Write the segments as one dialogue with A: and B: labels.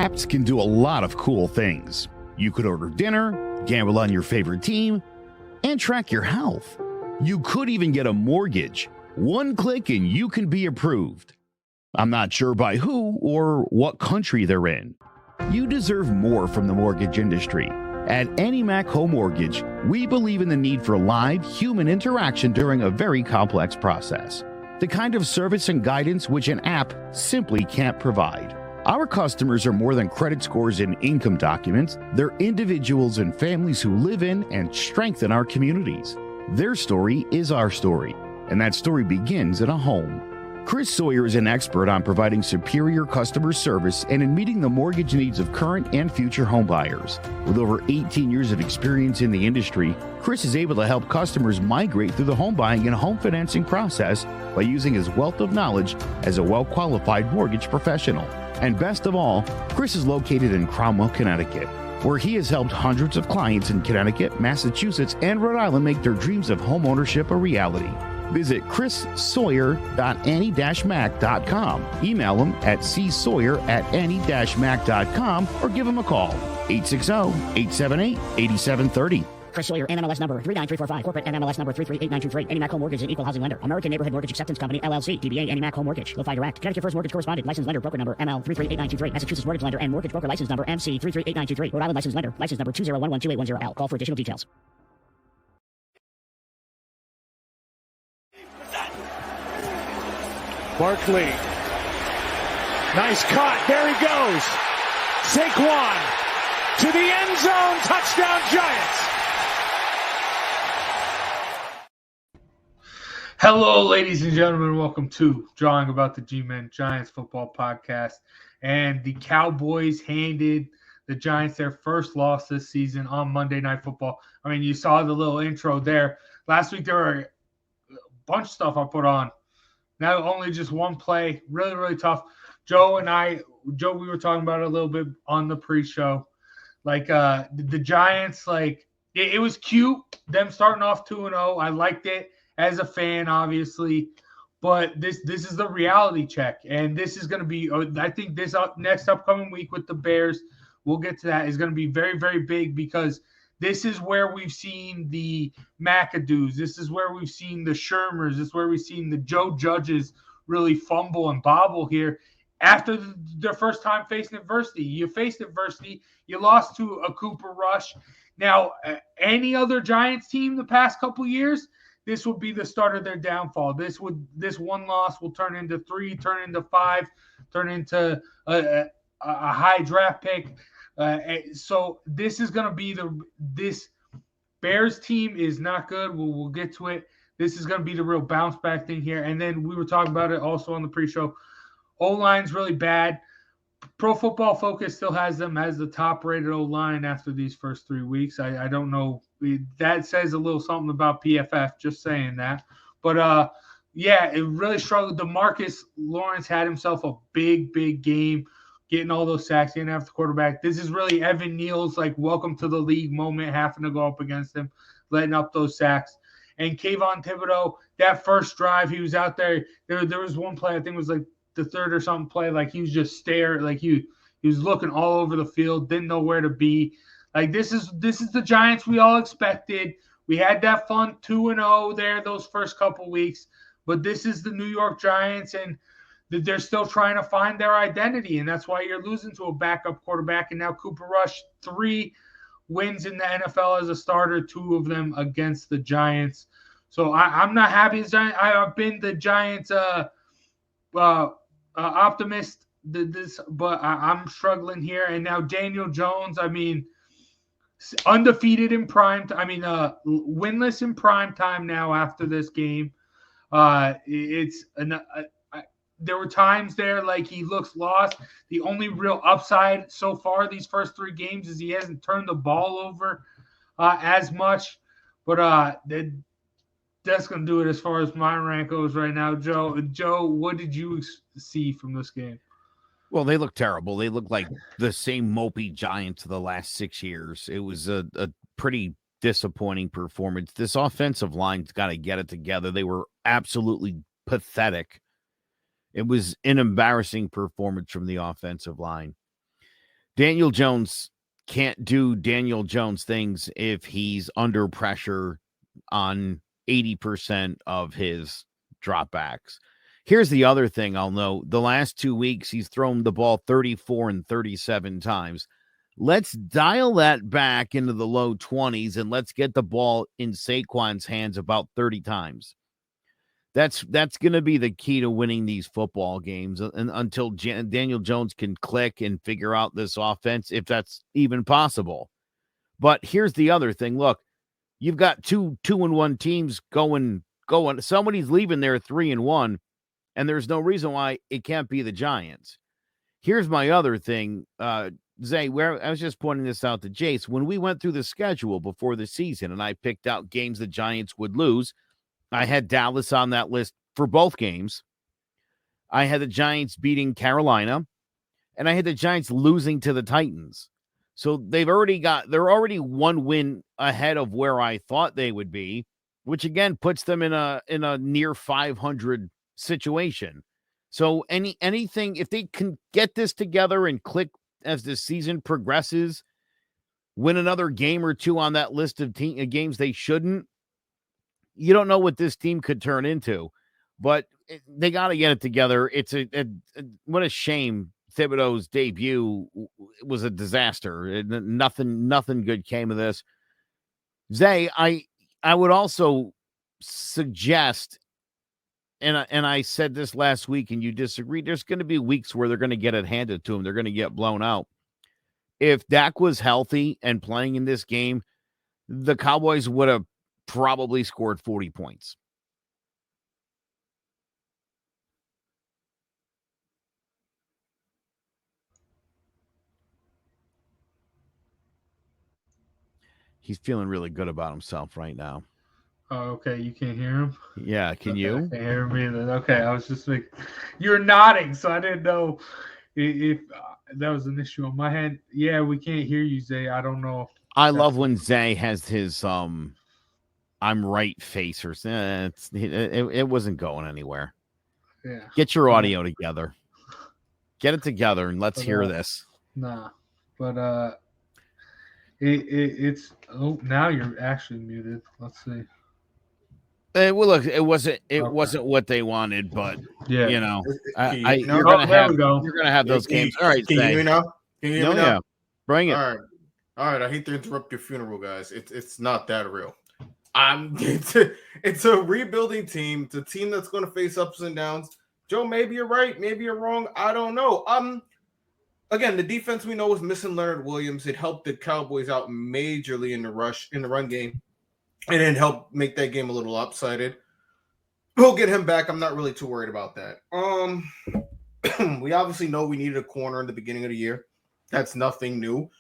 A: Apps can do a lot of cool things. You could order dinner, gamble on your favorite team, and track your health. You could even get a mortgage. One click and you can be approved. I'm not sure by who or what country they're in. You deserve more from the mortgage industry. At AnyMac Home Mortgage, we believe in the need for live human interaction during a very complex process. The kind of service and guidance which an app simply can't provide. Our customers are more than credit scores and income documents. They're individuals and families who live in and strengthen our communities. Their story is our story, and that story begins in a home. Chris Sawyer is an expert on providing superior customer service and in meeting the mortgage needs of current and future home buyers. With over 18 years of experience in the industry, Chris is able to help customers migrate through the home buying and home financing process by using his wealth of knowledge as a well-qualified mortgage professional. And best of all, Chris is located in Cromwell, Connecticut, where he has helped hundreds of clients in Connecticut, Massachusetts, and Rhode Island make their dreams of homeownership a reality. Visit chrissawyer.any-mac.com. Email him at csawyer@any-mac.com or give him a call, 860-878-8730.
B: Chris Sawyer, NMLS number 39345, corporate NMLS number 338923. AnyMac Home Mortgage is an equal housing lender. American Neighborhood Mortgage Acceptance Company, LLC. DBA AnyMac Home Mortgage. Lo-Fi Direct. Connecticut First Mortgage Correspondent. License lender. Broker number ML 338923. Massachusetts Mortgage Lender and Mortgage Broker License number MC 338923. Rhode Island License Lender. License number 201128110L. Call for additional details.
C: Barkley. Nice cut. There he goes. Saquon to the end zone. Touchdown Giants.
D: Hello, ladies and gentlemen. Welcome to Drawing About the GMen Giants Football Podcast. And the Cowboys handed the Giants their first loss this season on Monday Night Football. I mean, you saw the little intro there. Last week, there were a bunch of stuff I put on. Now only just one play. Really, really tough. Joe, we were talking about it a little bit on the pre-show. Like, the Giants, like, it was cute, them starting off 2-0. I liked it as a fan, obviously. But this is the reality check. And this is going to be, I think this next upcoming week with the Bears, we'll get to that, is going to be very, very big because this is where we've seen the McAdoos. This is where we've seen the Shermers. This is where we've seen the Joe Judges really fumble and bobble here after their first time facing adversity. You faced adversity. You lost to a Cooper Rush. Now, any other Giants team the past couple years, this would be the start of their downfall. This one loss will turn into 3, turn into 5, turn into a high draft pick. So this is going to be this Bears team is not good. We'll get to it. This is going to be the real bounce back thing here. And then we were talking about it also on the pre-show. O-line's really bad. Pro Football Focus still has them as the top-rated O-line after these first 3 weeks. I don't know. That says a little something about PFF, just saying that. But, yeah, it really struggled. DeMarcus Lawrence had himself a big, big game, getting all those sacks. He didn't have the quarterback. This is really Evan Neal's, like, welcome to the league moment, having to go up against him, letting up those sacks. And Kayvon Thibodeau, that first drive, he was out there. There was one play, I think it was like the third or something play, like he was just staring, like he was looking all over the field, didn't know where to be. Like this is the Giants we all expected. We had that fun 2-0 there those first couple weeks, but this is the New York Giants, and they're still trying to find their identity, and that's why you're losing to a backup quarterback. And now Cooper Rush, 3 wins in the NFL as a starter, 2 of them against the Giants. So I'm not happy as Giants. I've been the Giants optimist, but I'm struggling here. And now Daniel Jones, I mean, undefeated in prime. Winless in prime time now after this game. There were times there like he looks lost. The only real upside so far these first 3 games is he hasn't turned the ball over as much. But that's going to do it as far as my rank goes right now. Joe, what did you see from this game?
A: Well, they look terrible. They look like the same mopey Giants of the last 6 years. It was a pretty disappointing performance. This offensive line's got to get it together. They were absolutely pathetic. It was an embarrassing performance from the offensive line. Daniel Jones can't do Daniel Jones things if he's under pressure on 80% of his dropbacks. Here's the other thing I'll note. The last 2 weeks, he's thrown the ball 34 and 37 times. Let's dial that back into the low 20s and let's get the ball in Saquon's hands about 30 times. That's going to be the key to winning these football games and until Daniel Jones can click and figure out this offense, if that's even possible. But here's the other thing. Look, you've got 2-1 teams going. Somebody's leaving there 3-1, and there's no reason why it can't be the Giants. Here's my other thing, Zay, where I was just pointing this out to Jace. When we went through the schedule before the season and I picked out games the Giants would lose, I had Dallas on that list for both games. I had the Giants beating Carolina, and I had the Giants losing to the Titans. So they're already one win ahead of where I thought they would be, which again puts them in a near 500 situation. So anything, if they can get this together and click as the season progresses, win another game or two on that list of games they shouldn't, you don't know what this team could turn into, but they got to get it together. It's what a shame. Thibodeau's debut was a disaster. Nothing good came of this. Zay, I would also suggest, and I said this last week and you disagreed, there's going to be weeks where they're going to get it handed to them. They're going to get blown out. If Dak was healthy and playing in this game, the Cowboys would have probably scored 40 points. He's feeling really good about himself right now.
D: Oh, okay. You can't hear him?
A: Yeah, can you?
D: I can't hear me then. Okay, I was just like, you're nodding, so I didn't know if that was an issue on my hand. Yeah, we can't hear you, Zay. I don't know.
A: I love when Zay has his I'm right face or it wasn't going anywhere.
D: Yeah.
A: Get your audio together. Get it together and let's hear this.
D: Nah, but it's now you're actually muted. Let's see.
A: Well, look, it wasn't what they wanted, but
D: yeah,
A: you know,
D: you're gonna
A: have those games. All right,
E: can you hear me now? Can you hear me now?
A: Yeah, bring it.
E: All right. I hate to interrupt your funeral, guys. It's not that real. It's a rebuilding team. It's a team that's going to face ups and downs. Joe, maybe you're right, maybe you're wrong. I don't know. Again, the defense we know is missing Leonard Williams. It helped the Cowboys out majorly in the run game, and it helped make that game a little lopsided. We'll get him back. I'm not really too worried about that. We obviously know we needed a corner in the beginning of the year. That's nothing new.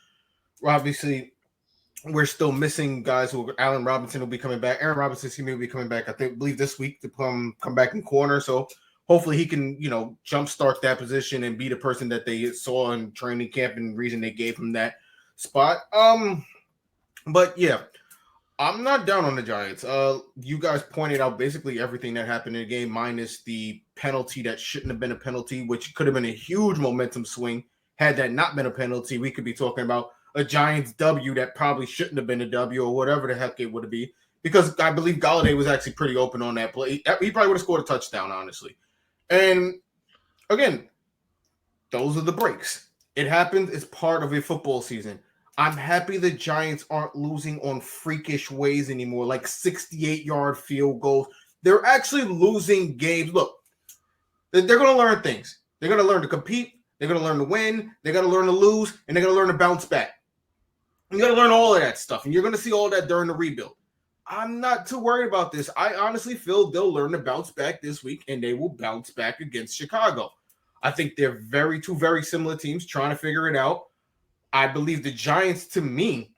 E: We're still missing guys who Allen Robinson will be coming back. Aaron Robinson will be coming back, I believe this week to come back in corner. So hopefully he can, jumpstart that position and be the person that they saw in training camp and reason they gave him that spot. But yeah, I'm not down on the Giants. You guys pointed out basically everything that happened in the game, minus the penalty that shouldn't have been a penalty, which could have been a huge momentum swing. Had that not been a penalty, we could be talking about a Giants W that probably shouldn't have been a W or whatever the heck it would be, because I believe Golladay was actually pretty open on that play. He probably would have scored a touchdown, honestly. And again, those are the breaks. It happens. It's part of a football season. I'm happy the Giants aren't losing on freakish ways anymore, like 68-yard field goals. They're actually losing games. Look, they're going to learn things. They're going to learn to compete. They're going to learn to win. They're going to learn to lose. And they're going to learn to bounce back. You're going to learn all of that stuff. And you're going to see all that during the rebuild. I'm not too worried about this. I honestly feel they'll learn to bounce back this week, and they will bounce back against Chicago. I think they're two very similar teams trying to figure it out. I believe the Giants, to me,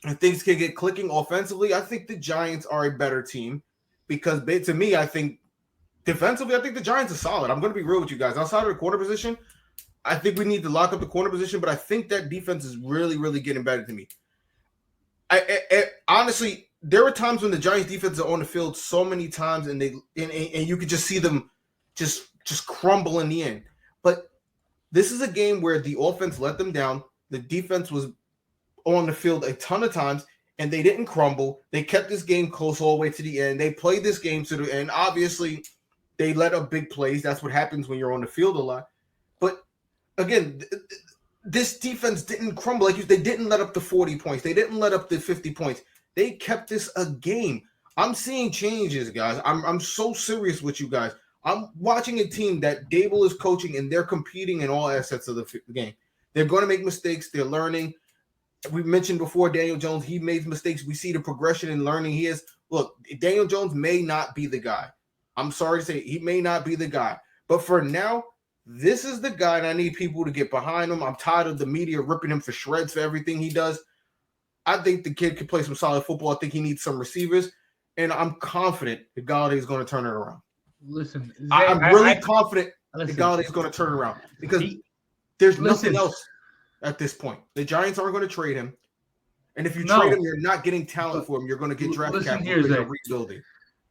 E: if things can get clicking offensively, I think the Giants are a better team because, to me, I think defensively, I think the Giants are solid. I'm going to be real with you guys. Outside of the corner position, I think we need to lock up the corner position, but I think that defense is really, really getting better to me. I honestly, there are times when the Giants defense are on the field so many times, and you could just see them just crumble in the end. But this is a game where the offense let them down. The defense was on the field a ton of times, and they didn't crumble. They kept this game close all the way to the end. They played this game to the end. Obviously, they let up big plays. That's what happens when you're on the field a lot. But again, this defense didn't crumble. They didn't let up the 40 points. They didn't let up the 50 points. They kept this a game. I'm seeing changes, guys. I'm so serious with you guys. I'm watching a team that Dable is coaching, and they're competing in all assets of the game. They're going to make mistakes. They're learning. We mentioned before Daniel Jones, he made mistakes. We see the progression in learning he is. Look, Daniel Jones may not be the guy. I'm sorry to say he may not be the guy. But for now, this is the guy, and I need people to get behind him. I'm tired of the media ripping him for shreds for everything he does. I think the kid can play some solid football. I think he needs some receivers, and I'm confident that Galladay is going to turn it around.
D: Listen, Zay,
E: I'm really confident that Galladay is going to turn it around because there's nothing else at this point. The Giants aren't going to trade him, and if you trade him, you're not getting talent for him. You're going to get draft capital for rebuilding.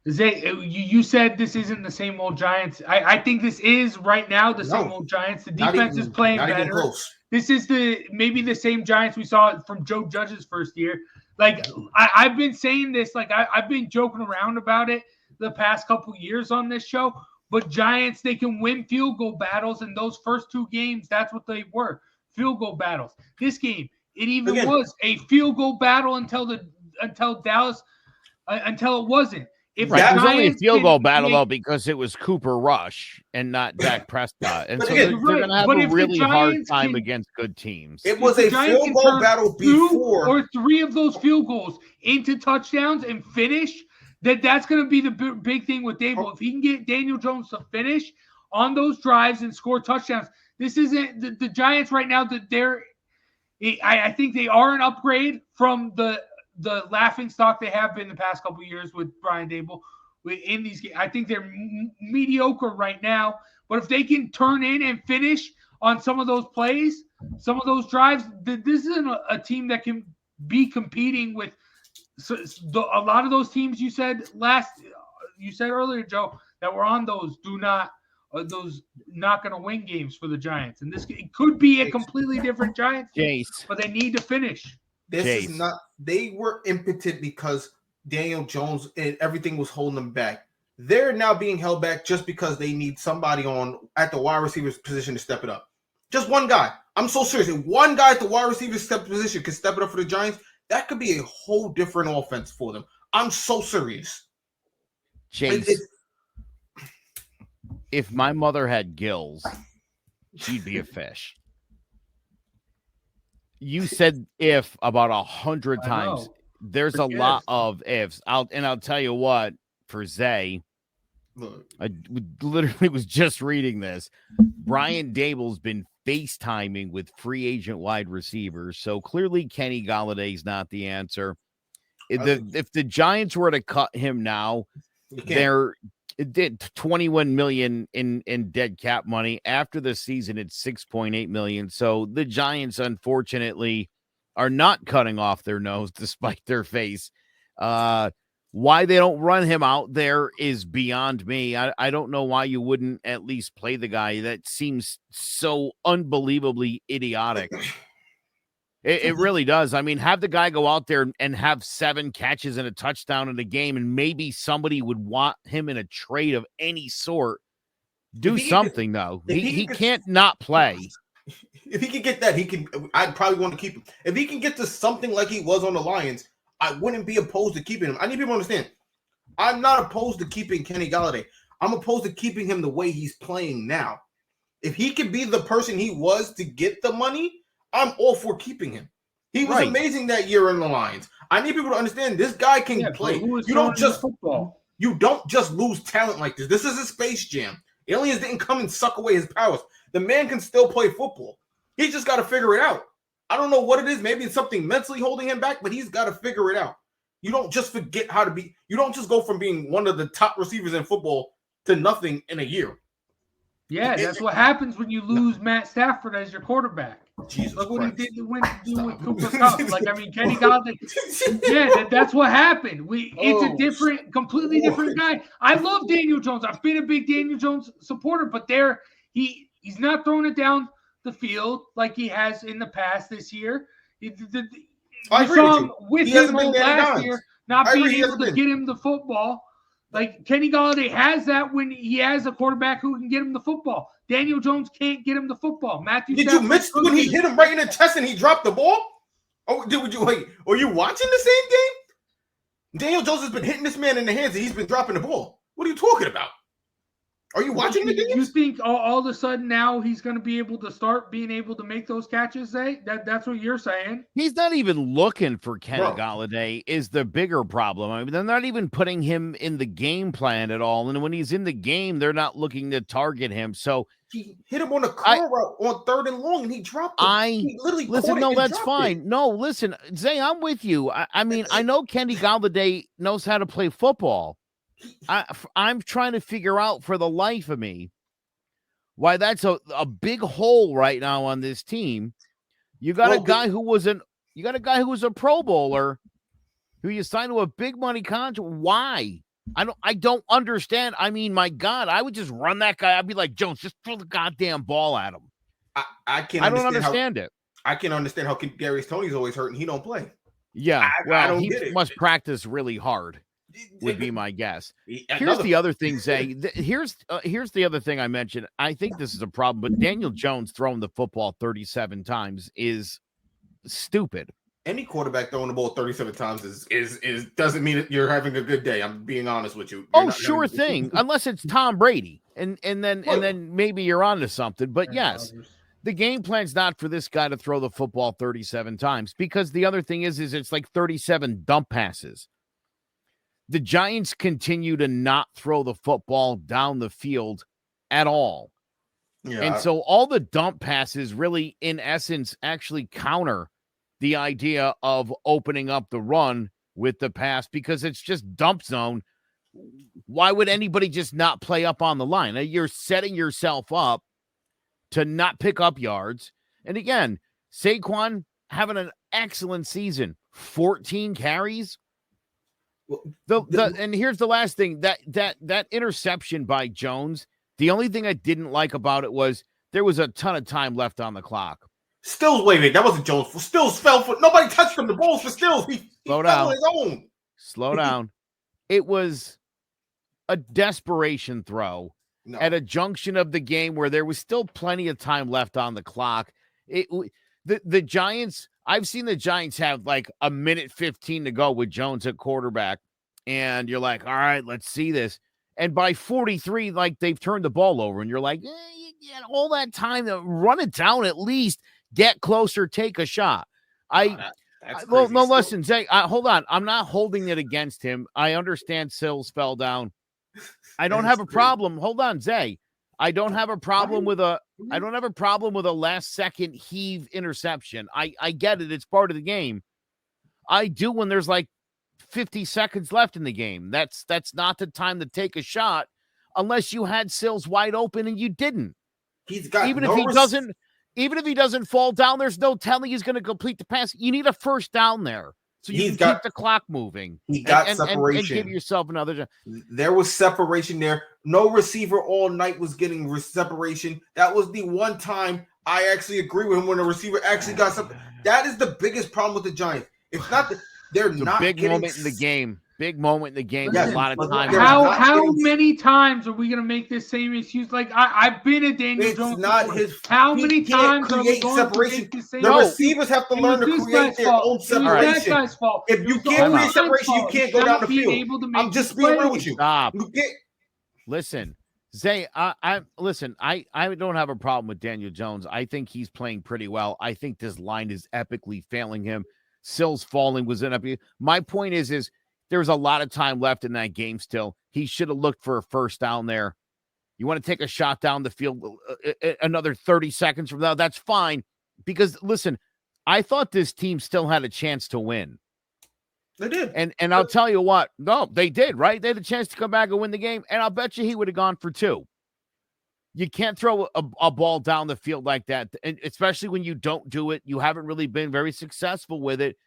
D: Zay, you said this isn't the same old Giants. I think this is right now the same old Giants. The defense is playing better. This is maybe the same Giants we saw from Joe Judge's first year. Like I've been saying this, like I've been joking around about it the past couple years on this show. But Giants, they can win field goal battles, and those first two games, that's what they were, field goal battles. This game, it even was a field goal battle until Dallas, until it wasn't. If
F: it was only a field goal battle, though, because it was Cooper Rush and not Dak Prescott. And so they're going to have a really hard time against good teams.
E: It was a field goal battle before.
D: 2 or 3 of those field goals into touchdowns and finish, that's going to be the big thing with Dable. If he can get Daniel Jones to finish on those drives and score touchdowns, this isn't the Giants right now. I think they are an upgrade from the laughing stock they have been the past couple of years with Brian Dable in these games. I think they're mediocre right now, but if they can turn in and finish on some of those plays, some of those drives, this isn't a team that can be competing with a lot of those teams you said earlier, Joe, that were on those not going to win games for the Giants. And it could be a completely different Giants team, but they need to finish.
E: This is not. They were impotent because Daniel Jones and everything was holding them back. They're now being held back just because they need somebody at the wide receiver position to step it up. Just one guy. I'm so serious. If one guy at the wide receiver position can step it up for the Giants, that could be a whole different offense for them. I'm so serious.
F: Chase, if my mother had gills, she'd be a fish. You said if about 100 times. There's a lot of ifs. I'll tell you what, for Zay, I literally was just reading this. Brian Dable's been FaceTiming with free agent wide receivers, so clearly Kenny Galladay's not the answer. If the Giants were to cut him now, they're $21 million in dead cap money. After the season, it's $6.8 million. So the Giants, unfortunately, are not cutting off their nose despite their face. Why they don't run him out there is beyond me. I don't know why you wouldn't at least play the guy. That seems so unbelievably idiotic. It really does. I mean, have the guy go out there and have 7 catches and a touchdown in a game, and maybe somebody would want him in a trade of any sort. Do something, though. He can't not play.
E: If he could get that, I'd probably want to keep him. If he can get to something like he was on the Lions, I wouldn't be opposed to keeping him. I need people to understand. I'm not opposed to keeping Kenny Galladay. I'm opposed to keeping him the way he's playing now. If he could be the person he was to get the money, I'm all for keeping him. He was amazing that year in the Lions. I need people to understand this guy can play. You don't just lose talent like this. This is a Space Jam. Aliens didn't come and suck away his powers. The man can still play football. He's just got to figure it out. I don't know what it is. Maybe it's something mentally holding him back, but he's got to figure it out. You don't just forget how to be. You don't just go from being one of the top receivers in football to nothing in a year.
D: Yeah, that's what happens when you lose Matt Stafford as your quarterback.
E: Jesus
D: Look what
E: Christ.
D: he did with Cooper Kupp. Like, I mean, Kenny Galladay. Yeah, that's what happened. It's a completely different guy. I love Daniel Jones. I've been a big Daniel Jones supporter, but he's not throwing it down the field like he has in the past this year.
E: I agree
D: saw him
E: with
D: him last year, not being able to get him the football. Like Kenny Golladay has that when he has a quarterback who can get him the football. Daniel Jones can't get him the football.
E: Did you miss when he hit him right in the chest and he dropped the ball? Oh, were you watching the same game? Daniel Jones has been hitting this man in the hands and he's been dropping the ball. What are you talking about? Are you watching the games?
D: You think all of a sudden now he's going to be able to start being able to make those catches? That's what you're saying.
F: He's not even looking for Kenny Golladay is the bigger problem. I mean, they're not even putting him in the game plan at all. And when he's in the game, they're not looking to target him. So
E: he hit him on a curl route on 3rd and long, and he dropped it. He literally
F: listen. No, that's fine. No, listen, Zay, I'm with you. I mean, I know Kenny Golladay knows how to play football. I'm trying to figure out for the life of me why that's a big hole right now on this team. You got a guy who was a Pro Bowler who you signed to a big money contract. Why? I don't understand. I mean, my God, I would just run that guy. I'd be like, Jones, just throw the goddamn ball at him.
E: I don't understand it. I can understand how Darius Toney's always hurt and he don't play.
F: Yeah, he must practice really hard. Would be my guess. Here's the other thing, Zay. Here's the other thing I mentioned. I think this is a problem, but Daniel Jones throwing the football 37 times is stupid.
E: Any quarterback throwing the ball 37 times is doesn't mean that you're having a good day. I'm being honest with you.
F: Sure thing. Unless it's Tom Brady, and then maybe you're onto something. But yes, the game plan's not for this guy to throw the football 37 times because the other thing is it's like 37 dump passes. The Giants continue to not throw the football down the field at all. Yeah. And so all the dump passes really, in essence, actually counter the idea of opening up the run with the pass because it's just dump zone. Why would anybody just not play up on the line? You're setting yourself up to not pick up yards. And again, Saquon having an excellent season, 14 carries. And here's the last thing, that interception by Jones, the only thing I didn't like about it was there was a ton of time left on the clock.
E: Stills, wait, that wasn't Jones. Stills fell for nobody touched him. The balls for Stills. He
F: fell on his own. Slow down. It was a desperation throw at a junction of the game where there was still plenty of time left on the clock. The Giants, I've seen the Giants have like a minute 15 to go with Jones at quarterback, and you're like, all right, let's see this. And by 43, like they've turned the ball over, and you're like, you had all that time to run it down at least, get closer, take a shot. Listen, Zay, hold on. I'm not holding it against him. I understand Sills fell down. I don't have a problem. Hold on, Zay. I don't have a problem with a last second heave interception. I get it. It's part of the game. I do when there's like 50 seconds left in the game. That's not the time to take a shot unless you had Sills wide open and you didn't.
E: He's got
F: even if he doesn't fall down, there's no telling he's going to complete the pass. You need a first down there. So you can keep the clock moving.
E: He got separation.
F: And give yourself another.
E: There was separation there. No receiver all night was getting separation. That was the one time I actually agree with him when the receiver actually got something. That is the biggest problem with the Giants. It's not that they're not
F: big moment in the game. Big moment in the game.
E: Yes,
F: a lot of time.
D: How many times are we going to make this same excuse? Like I've been a Daniel Jones.
E: It's not his.
D: How many times are we going
E: separation?
D: To make the same?
E: The receivers have to learn to create their own separation.
D: That guy's fault.
E: If you can't create separation, you can't go down the field. I'm just being real with you.
F: Stop. Listen, Zay, I don't have a problem with Daniel Jones. I think he's playing pretty well. I think this line is epically failing him. Sills falling was an epic. My point is there's a lot of time left in that game still. He should have looked for a first down there. You want to take a shot down the field another 30 seconds from now, that's fine. Because, listen, I thought this team still had a chance to win.
E: They did.
F: And I'll tell you what. No, they did, right? They had a chance to come back and win the game, and I'll bet you he would have gone for 2. You can't throw a ball down the field like that, and especially when you don't do it. You haven't really been very successful with it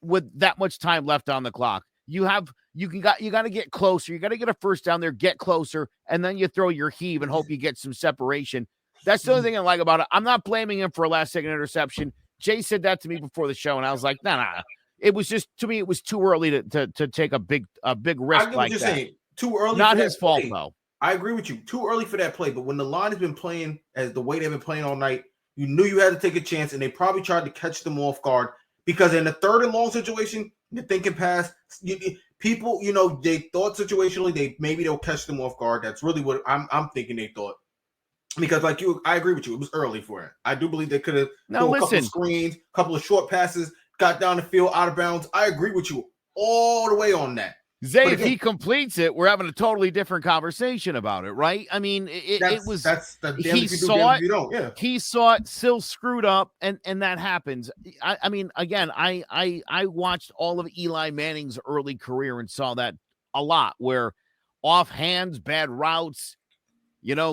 F: with that much time left on the clock. You got to get closer. You got to get a first down there, get closer, and then you throw your heave and hope you get some separation. That's the only thing I like about it. I'm not blaming him for a last-second interception. Jay said that to me before the show, and I was like, nah. It was just, to me, it was too early to take a big risk like that.
E: Saying. Too early.
F: Not his fault, though.
E: I agree with you. Too early for that play. But when the line has been playing as the way they've been playing all night, you knew you had to take a chance, and they probably tried to catch them off guard. Because in the 3rd and long situation, you're thinking past people. They thought situationally they'll catch them off guard. That's really what I'm thinking they thought. Because I agree with you. It was early for it. I do believe they could have done a couple of screens, a couple of short passes, got down the field out of bounds. I agree with you all the way on that.
F: Zay, if he completes it, we're having a totally different conversation about it, right? I mean, he saw it. He saw it, still screwed up, and that happens. I mean, again, I watched all of Eli Manning's early career and saw that a lot, where off hands, bad routes,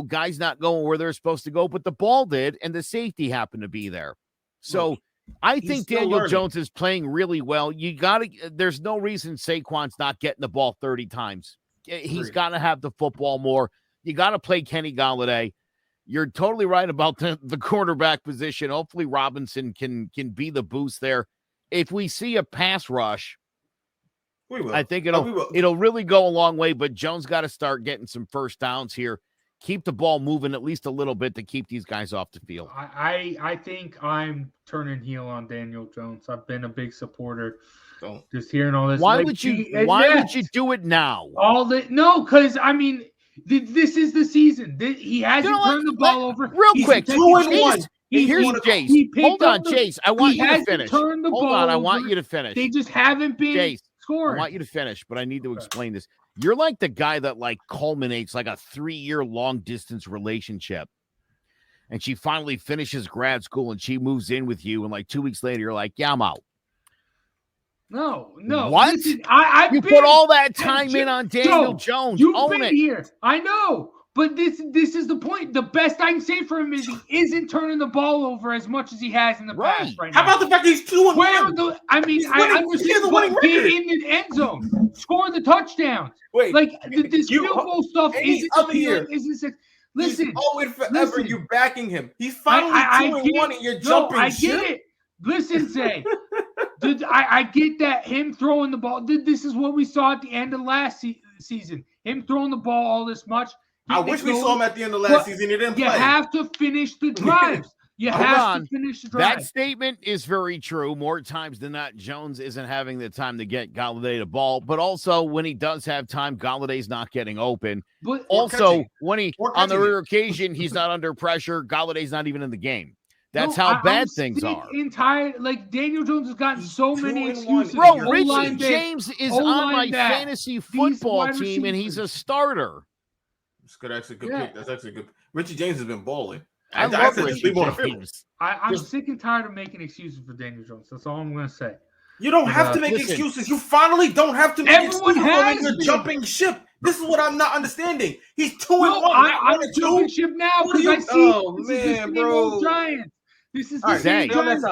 F: guys not going where they're supposed to go, but the ball did, and the safety happened to be there. So I think Daniel Jones is playing really well. There's no reason Saquon's not getting the ball 30 times. He's got to have the football more. You got to play Kenny Golladay. You're totally right about the quarterback position. Hopefully Robinson can be the boost there. If we see a pass rush, I think it'll really go a long way, but Jones got to start getting some first downs here. Keep the ball moving at least a little bit to keep these guys off the field.
D: I think I'm turning heel on Daniel Jones. I've been a big supporter. Just hearing all this.
F: Why would you do it now?
D: Because I mean, this is the season. He hasn't turned the ball over.
F: Real quick,
E: 2-1.
F: Here's Jace. Hold on, Jace. I want you to finish. Hold on, I want you to finish.
D: They just haven't been
F: Jace,
D: scoring.
F: I want you to finish, but I need to explain this. You're like the guy that culminates a 3-year long distance relationship. And she finally finishes grad school and she moves in with you. And 2 weeks later, you're like, yeah, I'm out.
D: No.
F: What?
D: Listen,
F: you put all that time in on Daniel Jones.
D: You've been here. I know. But this is the point. The best I can say for him is he isn't turning the ball over as much as he has in the past right now.
E: How about the fact that he's 2-1?
D: I understand, but get in the end zone. Score the touchdowns.
E: Wait.
D: This field goal stuff isn't listen.
E: Forever you're backing him. He's finally 2-1 and you're jumping
D: I get it. Listen, Zay. I get that him throwing the ball. This is what we saw at the end of last season. Him throwing the ball all this much.
E: I wish we saw him at the end of last season. He didn't play.
D: You have to finish the drives. To finish the drive.
F: That statement is very true. More times than not, Jones isn't having the time to get Golladay the ball. But also, when he does have time, Galladay's not getting open. But also, on the rare occasion, he's not under pressure. Galladay's not even in the game. That's how bad things are.
D: Daniel Jones has gotten so many excuses.
F: Bro, Richie James is on my fantasy football team, and he's a starter.
E: That's actually a good pick. That's actually good. Richie James has been balling.
F: I love Richie James.
D: I'm sick and tired of making excuses for Daniel Jones. That's all I'm going to say.
E: You don't have to make excuses. You finally don't have to make excuses when you're jumping ship. This is what I'm not understanding. He's 2-1.
D: I'm jumping ship now because I see.
E: Oh man, bro!
D: Giants. This is the
F: Zay.
D: Giants.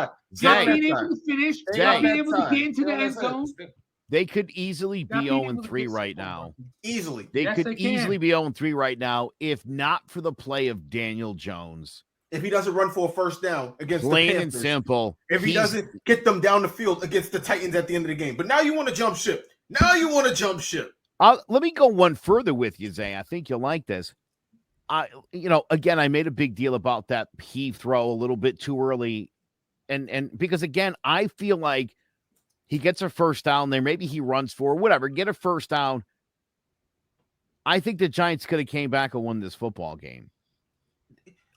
D: Not being able to finish. Not being able to get into the end zone.
F: They could easily be 0-3 right now.
E: Easily.
F: They could easily be 0-3 right now if not for the play of Daniel Jones.
E: If he doesn't run for a first down against
F: the Panthers.
E: Plain
F: and simple.
E: If he doesn't get them down the field against the Titans at the end of the game. But now you want to jump ship.
F: Let me go one further with you, Zay. I think you'll like this. Again, I made a big deal about that heave throw a little bit too early. And because, again, I feel like he gets a first down there. Maybe he runs for whatever. Get a first down. I think the Giants could have came back and won this football game.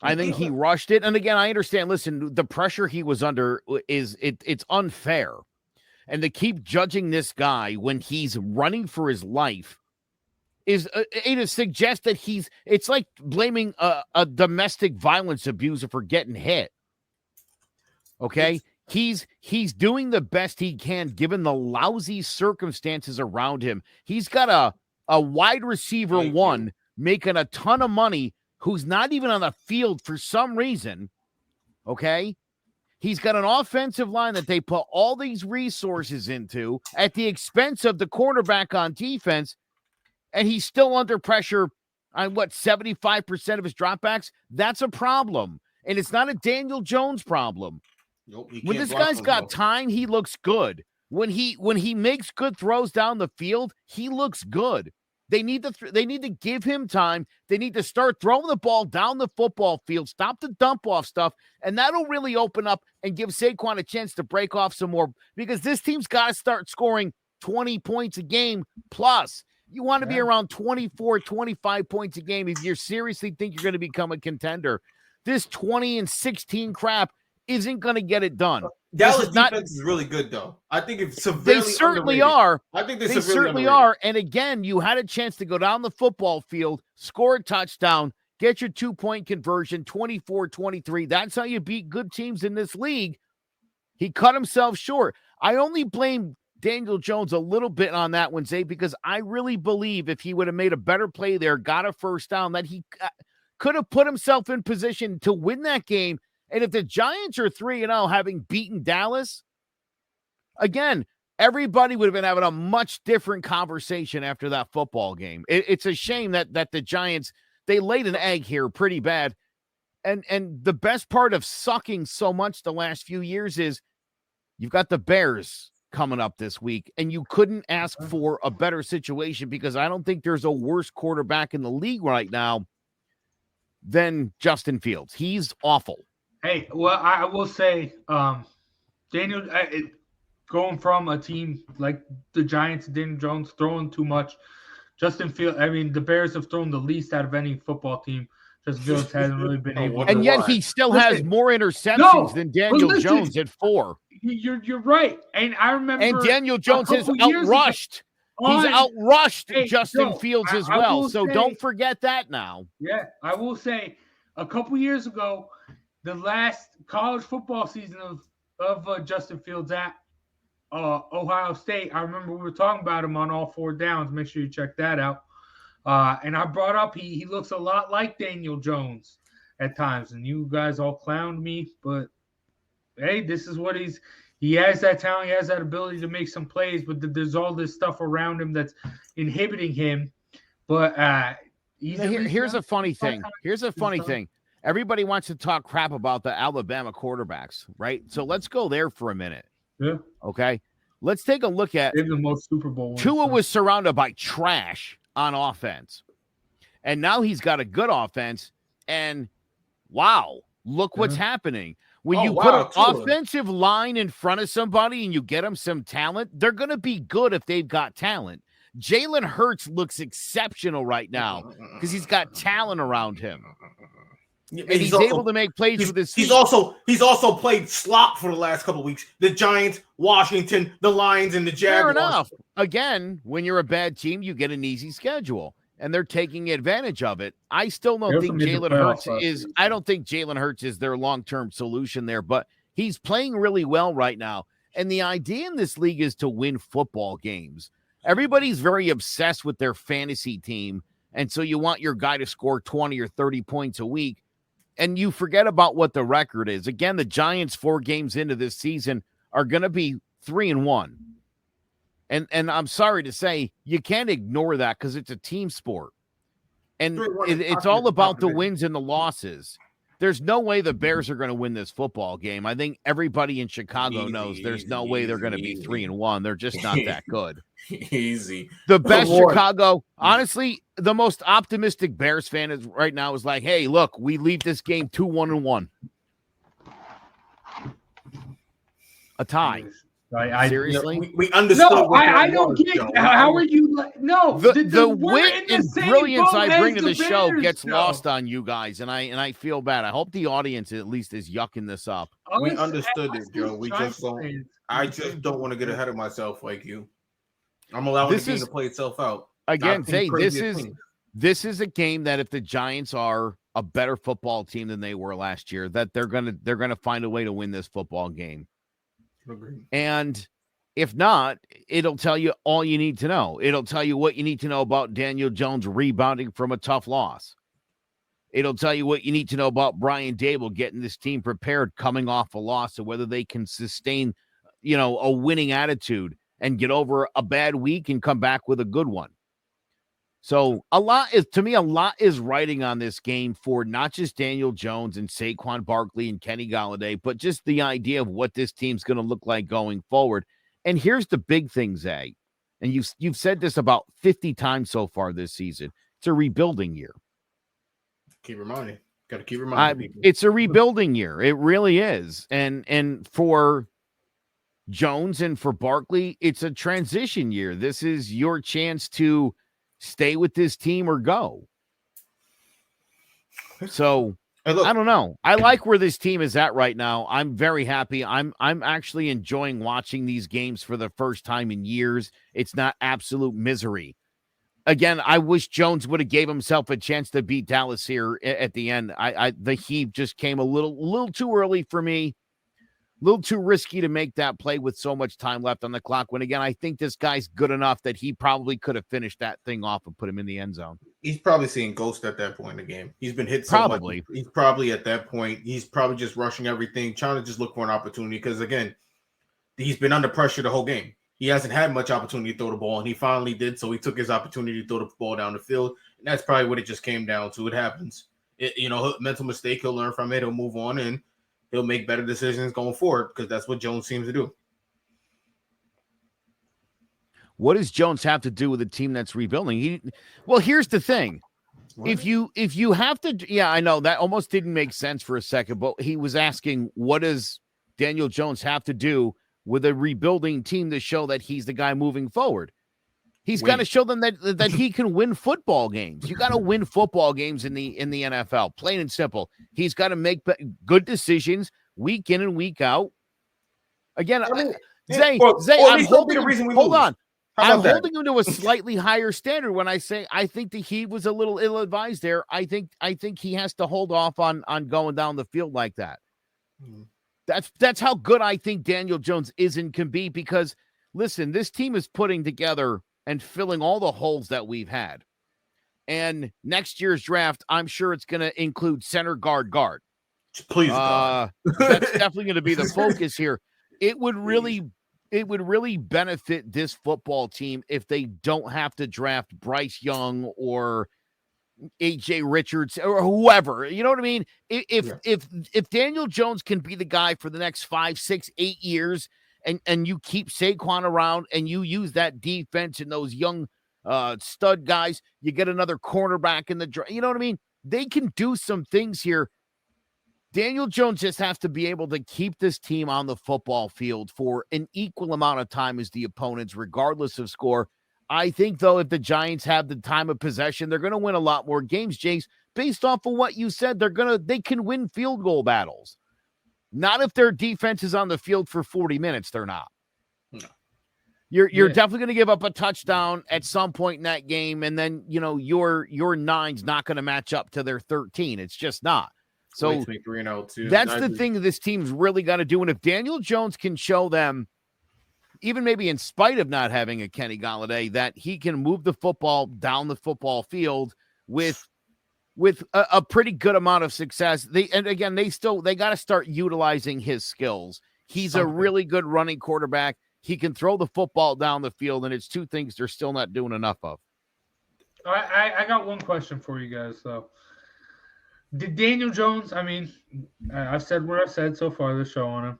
F: I think he rushed it. And again, I understand. Listen, the pressure he was under it's unfair. And to keep judging this guy when he's running for his life is to suggest that it's like blaming a domestic violence abuser for getting hit. Okay. He's doing the best he can given the lousy circumstances around him. He's got a wide receiver one making a ton of money who's not even on the field for some reason. Okay. He's got an offensive line that they put all these resources into at the expense of the cornerback on defense. And he's still under pressure on 75% of his dropbacks, that's a problem. And it's not a Daniel Jones problem.
E: Nope,
F: when this guy's got time, he looks good. When he makes good throws down the field, he looks good. They need to give him time. They need to start throwing the ball down the football field, stop the dump off stuff, and that'll really open up and give Saquon a chance to break off some more, because this team's got to start scoring 20 points a game plus. You want to be around 24, 25 points a game if you seriously think you're going to become a contender. This 20-16 crap isn't going to get it done.
E: Dallas defense is really good, though. I think it's severely
F: They certainly
E: underrated.
F: are.
E: I think
F: they certainly are. And again, you had a chance to go down the football field, score a touchdown, get your 2-point conversion, 24-23. That's how you beat good teams in this league. He cut himself short. I only blame Daniel Jones a little bit on that one, Zay, because I really believe if he would have made a better play there, got a first down, that he could have put himself in position to win that game. And if the Giants are 3-0, having beaten Dallas, again, everybody would have been having a much different conversation after that football game. It's a shame that the Giants, they laid an egg here pretty bad. And the best part of sucking so much the last few years is you've got the Bears coming up this week, and you couldn't ask for a better situation, because I don't think there's a worse quarterback in the league right now than Justin Fields. He's awful.
D: Hey, well, I will say, Daniel, going from a team like the Giants, Daniel Jones throwing too much, Justin Fields, I mean, the Bears have thrown the least out of any football team. Justin Fields hasn't really been able to.
F: And yet he still has more interceptions than Daniel Jones at 4.
D: You're right. And I remember.
F: And Daniel Jones has outrushed. He's outrushed Justin Fields as well. So don't forget that now.
D: Yeah, I will say a couple years ago, the last college football season of Justin Fields at Ohio State, I remember we were talking about him on All 4 Downs. Make sure you check that out. And I brought up he looks a lot like Daniel Jones at times, and you guys all clowned me. But hey, this is what he has that talent, he has that ability to make some plays, but there's all this stuff around him that's inhibiting him. But
F: here's a funny thing. Everybody wants to talk crap about the Alabama quarterbacks, right? So let's go there for a minute.
D: Yeah.
F: Okay. Let's take a look at
D: the most Super Bowl.
F: Tua was surrounded by trash on offense, and now he's got a good offense. And wow, look what's happening. When you put an offensive line in front of somebody and you get them some talent, they're going to be good if they've got talent. Jalen Hurts looks exceptional right now because he's got talent around him. And he's also able to make plays with his feet.
E: He's also played slop for the last couple of weeks. The Giants, Washington, the Lions, and the Jaguars.
F: Fair enough. Again, when you're a bad team, you get an easy schedule, and they're taking advantage of it. I still don't think Jalen Hurts is. I don't think Jalen Hurts is their long-term solution there, but he's playing really well right now. And the idea in this league is to win football games. Everybody's very obsessed with their fantasy team, and so you want your guy to score 20 or 30 points a week. And you forget about what the record is. Again, the Giants 4 games into this season are going to be 3-1. And I'm sorry to say, you can't ignore that because it's a team sport. And it's all about the wins and the losses. There's no way the Bears are going to win this football game. I think everybody in Chicago knows there's no way they're going to be 3-1. They're just not that good.
E: Easy.
F: The best Chicago, honestly, the most optimistic Bears fan is right now is like, hey, look, we leave this game 2-1-1. A tie. Seriously?
E: We understood.
D: No, I don't get it. How are you? No,
F: the wit and brilliance I bring to the show gets lost on you guys, and I feel bad. I hope the audience at least is yucking this up.
E: We understood it, Joe. We just don't. I just don't want to get ahead of myself like you. I'm allowing the game to play itself out.
F: Again, Zay, this is a game that if the Giants are a better football team than they were last year, that they're gonna find a way to win this football game.
E: Agreed.
F: And if not, it'll tell you all you need to know. It'll tell you what you need to know about Daniel Jones rebounding from a tough loss. It'll tell you what you need to know about Brian Dable getting this team prepared coming off a loss, and whether they can sustain, a winning attitude and get over a bad week and come back with a good one. So a lot is riding on this game for not just Daniel Jones and Saquon Barkley and Kenny Golladay, but just the idea of what this team's going to look like going forward. And here's the big thing, Zay, and you've said this about 50 times so far this season. It's a rebuilding year.
E: Keep reminding. Got to keep reminding people.
F: It's a rebuilding year. It really is. And for Jones and for Barkley, it's a transition year. This is your chance to stay with this team or go. So I don't know. I like where this team is at right now. I'm very happy. I'm actually enjoying watching these games for the first time in years. It's not absolute misery. Again, I wish Jones would have gave himself a chance to beat Dallas here at the end. The heave just came a little too early for me. A little too risky to make that play with so much time left on the clock. When, again, I think this guy's good enough that he probably could have finished that thing off and put him in the end zone.
E: He's probably seeing ghost at that point in the game. He's been hit so much. He's probably at that point. He's probably just rushing everything, trying to just look for an opportunity because, again, he's been under pressure the whole game. He hasn't had much opportunity to throw the ball, and he finally did, so he took his opportunity to throw the ball down the field, and that's probably what it just came down to. It happens. Mental mistake, he'll learn from it, he'll move on, and he'll make better decisions going forward because that's what Jones seems to do.
F: What does Jones have to do with a team that's rebuilding? Well, here's the thing. What? If you have to, I know that almost didn't make sense for a second, but he was asking, what does Daniel Jones have to do with a rebuilding team to show that he's the guy moving forward? He's got to show them that he can win football games. You got to win football games in the NFL, plain and simple. He's got to make good decisions week in and week out. Again, Zay, I'm holding him. Hold on. I'm holding him to a slightly higher standard when I say I think that he was a little ill-advised there. I think he has to hold off on going down the field like that. That's how good I think Daniel Jones is and can be because, listen, this team is putting together and filling all the holes that we've had. And next year's draft, I'm sure it's going to include center guard.
E: Please,
F: that's definitely going to be the focus here. It would really benefit this football team if they don't have to draft Bryce Young or AJ Richards or whoever. You know what I mean? If Daniel Jones can be the guy for the next 5, 6, 8 years, and you keep Saquon around and you use that defense and those young stud guys, you get another cornerback in the draft. You know what I mean? They can do some things here. Daniel Jones just has to be able to keep this team on the football field for an equal amount of time as the opponents, regardless of score. I think, though, if the Giants have the time of possession, they're going to win a lot more games, James. Based off of what you said, they can win field goal battles. Not if their defense is on the field for 40 minutes. They're not. No. You're definitely going to give up a touchdown at some point in that game, and then your 9's not going to match up to their 13. It's just not. So that's the thing that this team's really got to do. And if Daniel Jones can show them, even maybe in spite of not having a Kenny Golladay, that he can move the football down the football field with a pretty good amount of success. They got to start utilizing his skills. He's a really good running quarterback. He can throw the football down the field, and it's two things they're still not doing enough of.
D: I got one question for you guys, though. Did Daniel Jones, I've said what I've said so far this show on him,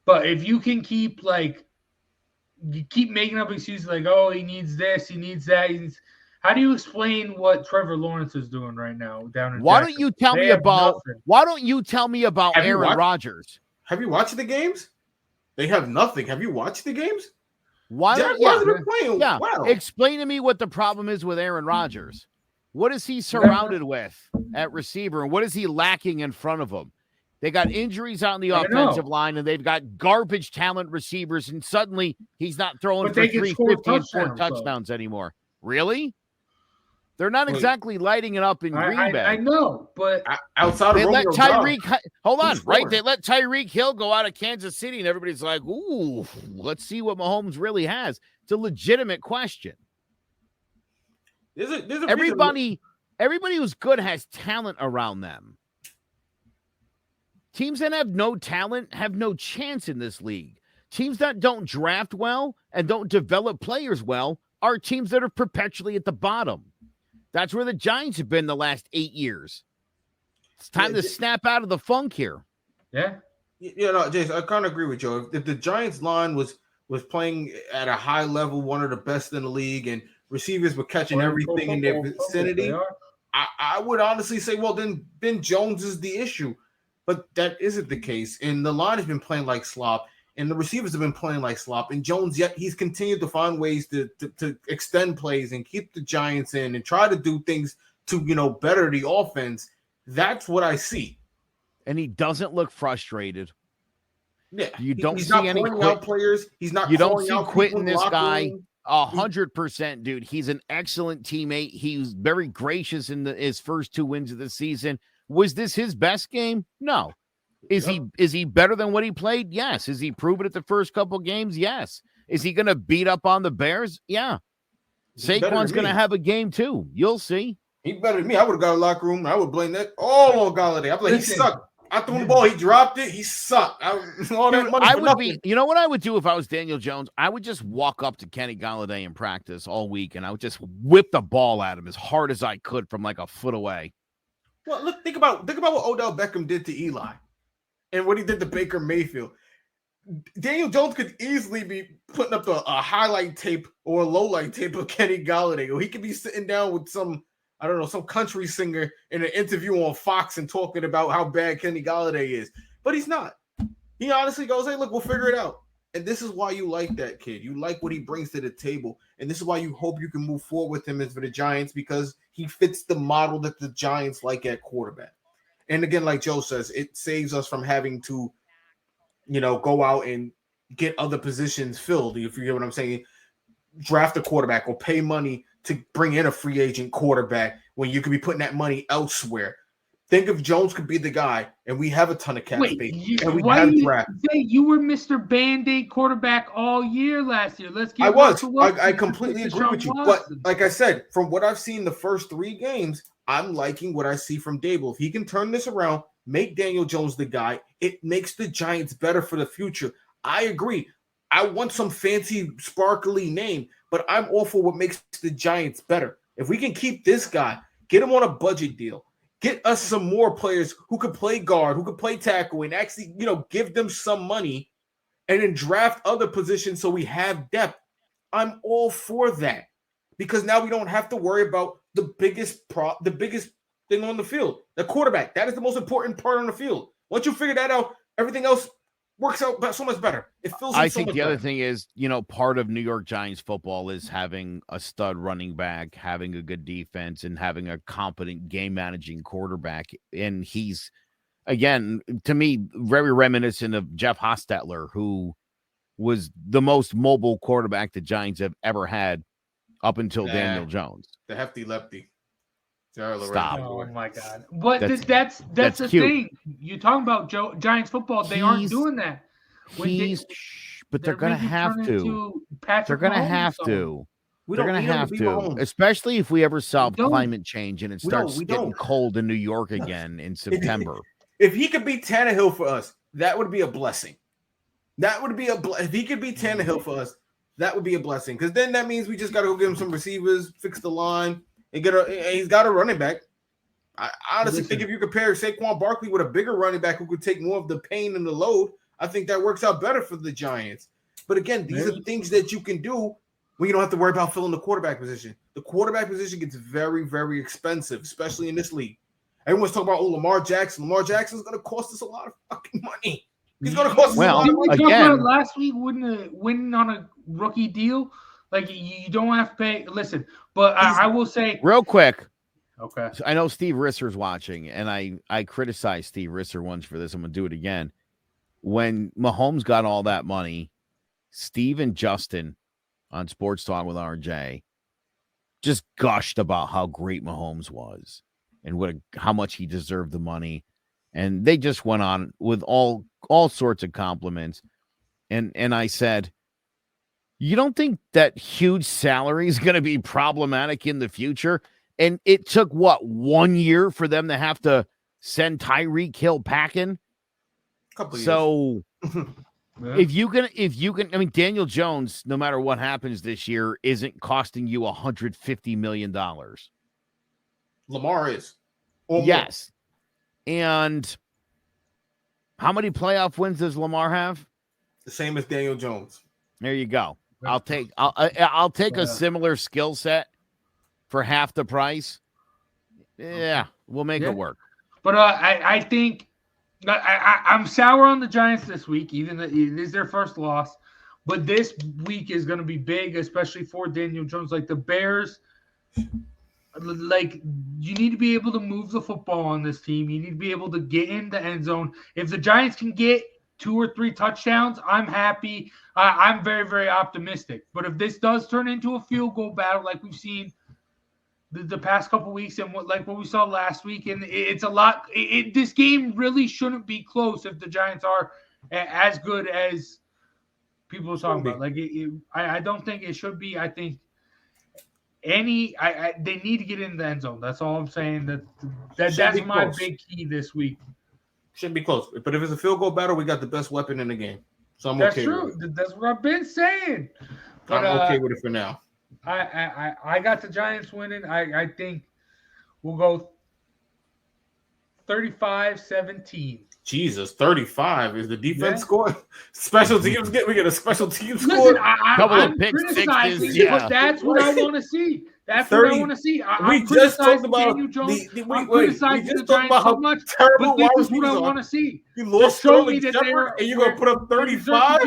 D: but if you can keep making up excuses like, oh, he needs this, he needs that, how do you explain what Trevor Lawrence is doing right now down in
F: Why don't you tell me about Aaron Rodgers?
E: Have you watched the games? They have nothing. Have you watched the games?
F: Why don't
E: playing?
F: Yeah.
E: Wow.
F: Explain to me what the problem is with Aaron Rodgers. What is he surrounded with at receiver, and what is he lacking in front of him? They got injuries on the offensive line, and they've got garbage talent receivers, and suddenly he's not throwing for 350 and 4 touchdowns anymore. Really? They're not exactly lighting it up in Green Bay.
D: I know, but
E: outside of
F: they let Tyreek hold on, right? They let Tyreek Hill go out of Kansas City, and everybody's like, "Ooh, let's see what Mahomes really has." It's a legitimate question. Everybody who's good has talent around them. Teams that have no talent have no chance in this league. Teams that don't draft well and don't develop players well are teams that are perpetually at the bottom. That's where the Giants have been the last 8 years. It's time to snap out of the funk here.
D: Yeah.
E: Jason, I kind of agree with you. If the Giants line was playing at a high level, one of the best in the league, and receivers were catching everything in their vicinity, I would honestly say, well, then Ben Jones is the issue. But that isn't the case. And the line has been playing like slop, and the receivers have been playing like slop. And Jones, yet he's continued to find ways to extend plays and keep the Giants in and try to do things to, better the offense. That's what I see.
F: And he doesn't look frustrated.
E: Yeah,
F: you don't
E: he's
F: see
E: not
F: any
E: out players. He's not.
F: You don't see quitting this guy. 100%, dude. He's an excellent teammate. He was very gracious in his first 2 wins of the season. Was this his best game? No. Is he better than what he played? Yes. Is he proven it the first couple games? Yes. Is he going to beat up on the Bears? Yeah. Saquon's going to have a game too. You'll see.
E: He better than me. I would have got a locker room. I would blame that all on Galladay. I'm like, he sucked. I threw the ball. He dropped it. He sucked.
F: You know what I would do if I was Daniel Jones? I would just walk up to Kenny Galladay in practice all week, and I would just whip the ball at him as hard as I could from like a foot away.
E: Well, look, think about what Odell Beckham did to Eli and what he did to Baker Mayfield. Daniel Jones could easily be putting up a highlight tape or a low light tape of Kenny Galladay, or he could be sitting down with some country singer in an interview on Fox and talking about how bad Kenny Galladay is. But he's not. He honestly goes, hey, look, we'll figure it out. And this is why you like that kid. You like what he brings to the table. And this is why you hope you can move forward with him as for the Giants, because he fits the model that the Giants like at quarterback. And again, like Joe says, it saves us from having to, go out and get other positions filled. If you get what I'm saying, draft a quarterback or pay money to bring in a free agent quarterback when you could be putting that money elsewhere. Think if Jones could be the guy, and we have a ton of cap space, and we have draft.
D: You were Mr. Band-Aid quarterback all year last year. Let's get.
E: I completely agree with you. But like I said, from what I've seen the first 3 games, I'm liking what I see from Dable. If he can turn this around, make Daniel Jones the guy, it makes the Giants better for the future. I agree. I want some fancy, sparkly name, but I'm all for what makes the Giants better. If we can keep this guy, get him on a budget deal, get us some more players who could play guard, who could play tackle, and actually, give them some money, and then draft other positions so we have depth. I'm all for that, because now we don't have to worry about the biggest thing on the field, the quarterback. That is the most important part on the field. Once you figure that out, everything else works out so much better. It feels.
F: I think the other thing is, part of New York Giants football is having a stud running back, having a good defense, and having a competent game managing quarterback. And he's, again, to me, very reminiscent of Jeff Hostetler, who was the most mobile quarterback the Giants have ever had up until Daniel Jones.
E: The hefty lefty.
F: Stop.
D: Oh my God! But that's the
F: cute
D: thing. You're talking about Giants football. They aren't doing that.
F: But they're gonna have to. They're gonna have to. They're gonna have to, especially if we ever solve climate change and it starts getting cold in New York again in September.
E: If he could beat Tannehill for us, that would be a blessing. If he could beat Tannehill for us, that would be a blessing. Because then that means we just got to go get him some receivers, fix the line. He's got a running back. I honestly think if you compare Saquon Barkley with a bigger running back who could take more of the pain and the load, I think that works out better for the Giants. But again, these are things that you can do when you don't have to worry about filling the quarterback position. The quarterback position gets very, very expensive, especially in this league. Everyone's talking about Lamar Jackson. Lamar Jackson's going to cost us a lot of fucking money. He's going to cost us a lot of money.
D: Didn't we talk about it last week? Winning on a rookie deal? Like, you don't have to pay. Listen, but I will say
F: real quick.
D: Okay.
F: So I know Steve Risser's watching, and I criticized Steve Risser once for this. I'm going to do it again. When Mahomes got all that money, Steve and Justin on Sports Talk with RJ just gushed about how great Mahomes was and how much he deserved the money. And they just went on with all sorts of compliments. And I said, you don't think that huge salary is going to be problematic in the future? And it took 1 year for them to have to send Tyreek Hill packing. So if you can, I mean, Daniel Jones, no matter what happens this year, isn't costing you $150 million.
E: Lamar is.
F: Yes. And how many playoff wins does Lamar have?
E: The same as Daniel Jones.
F: There you go. I'll take a similar skill set for half the price. Yeah, we'll make it work.
D: But I think I'm sour on the Giants this week, even though it is their first loss. But this week is going to be big, especially for Daniel Jones. Like the Bears, like you need to be able to move the football on this team. You need to be able to get in the end zone. If the Giants can get 2 or 3 touchdowns, I'm happy. I'm very, very optimistic. But if this does turn into a field goal battle like we've seen the past couple weeks and what we saw last week, and it's a lot. This game really shouldn't be close if the Giants are as good as people are talking about. Like I don't think it should be. I think they need to get in the end zone. That's all I'm saying. That's my big key this week.
E: Shouldn't be close. But if it's a field goal battle, we got the best weapon in the game. So I'm
D: That's
E: okay
D: true.
E: with it.
D: That's what I've been saying. But,
E: I'm okay with it for now.
D: I got the Giants winning. I think we'll go 35-17.
E: Jesus, 35 is the defense score. Special teams we get a special team score.
D: Listen, I'm criticizing, but that's what I want to see. That's 30, what I want to see. I'm
E: just talked about
D: Daniel Jones.
E: I'm
D: criticizing the Giants so much, but this is what I want to see.
E: You lost Sterling Shepard, and you're gonna put up 35.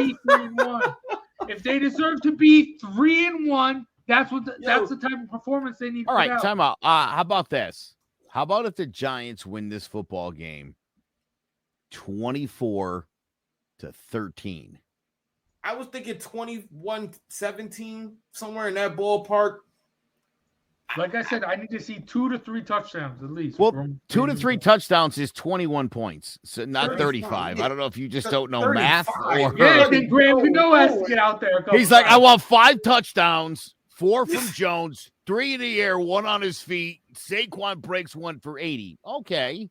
D: If they deserve to be 3-1, that's the type of performance they need.
F: All right, time out. How about this? How about if the Giants win this football game 24-13?
E: I was thinking 21-17, somewhere in that ballpark.
D: Like I said, I need to see 2 to 3 touchdowns at least.
F: Well, 2 to 3 touchdowns is 21 points, so not 35. I don't know if you just don't know 35. Math. Or
D: then Graham Gano has to get out there.
F: He's like, I want 5 touchdowns, 4 from Jones, 3 in the air, 1 on his feet. Saquon breaks 1 for 80. Okay.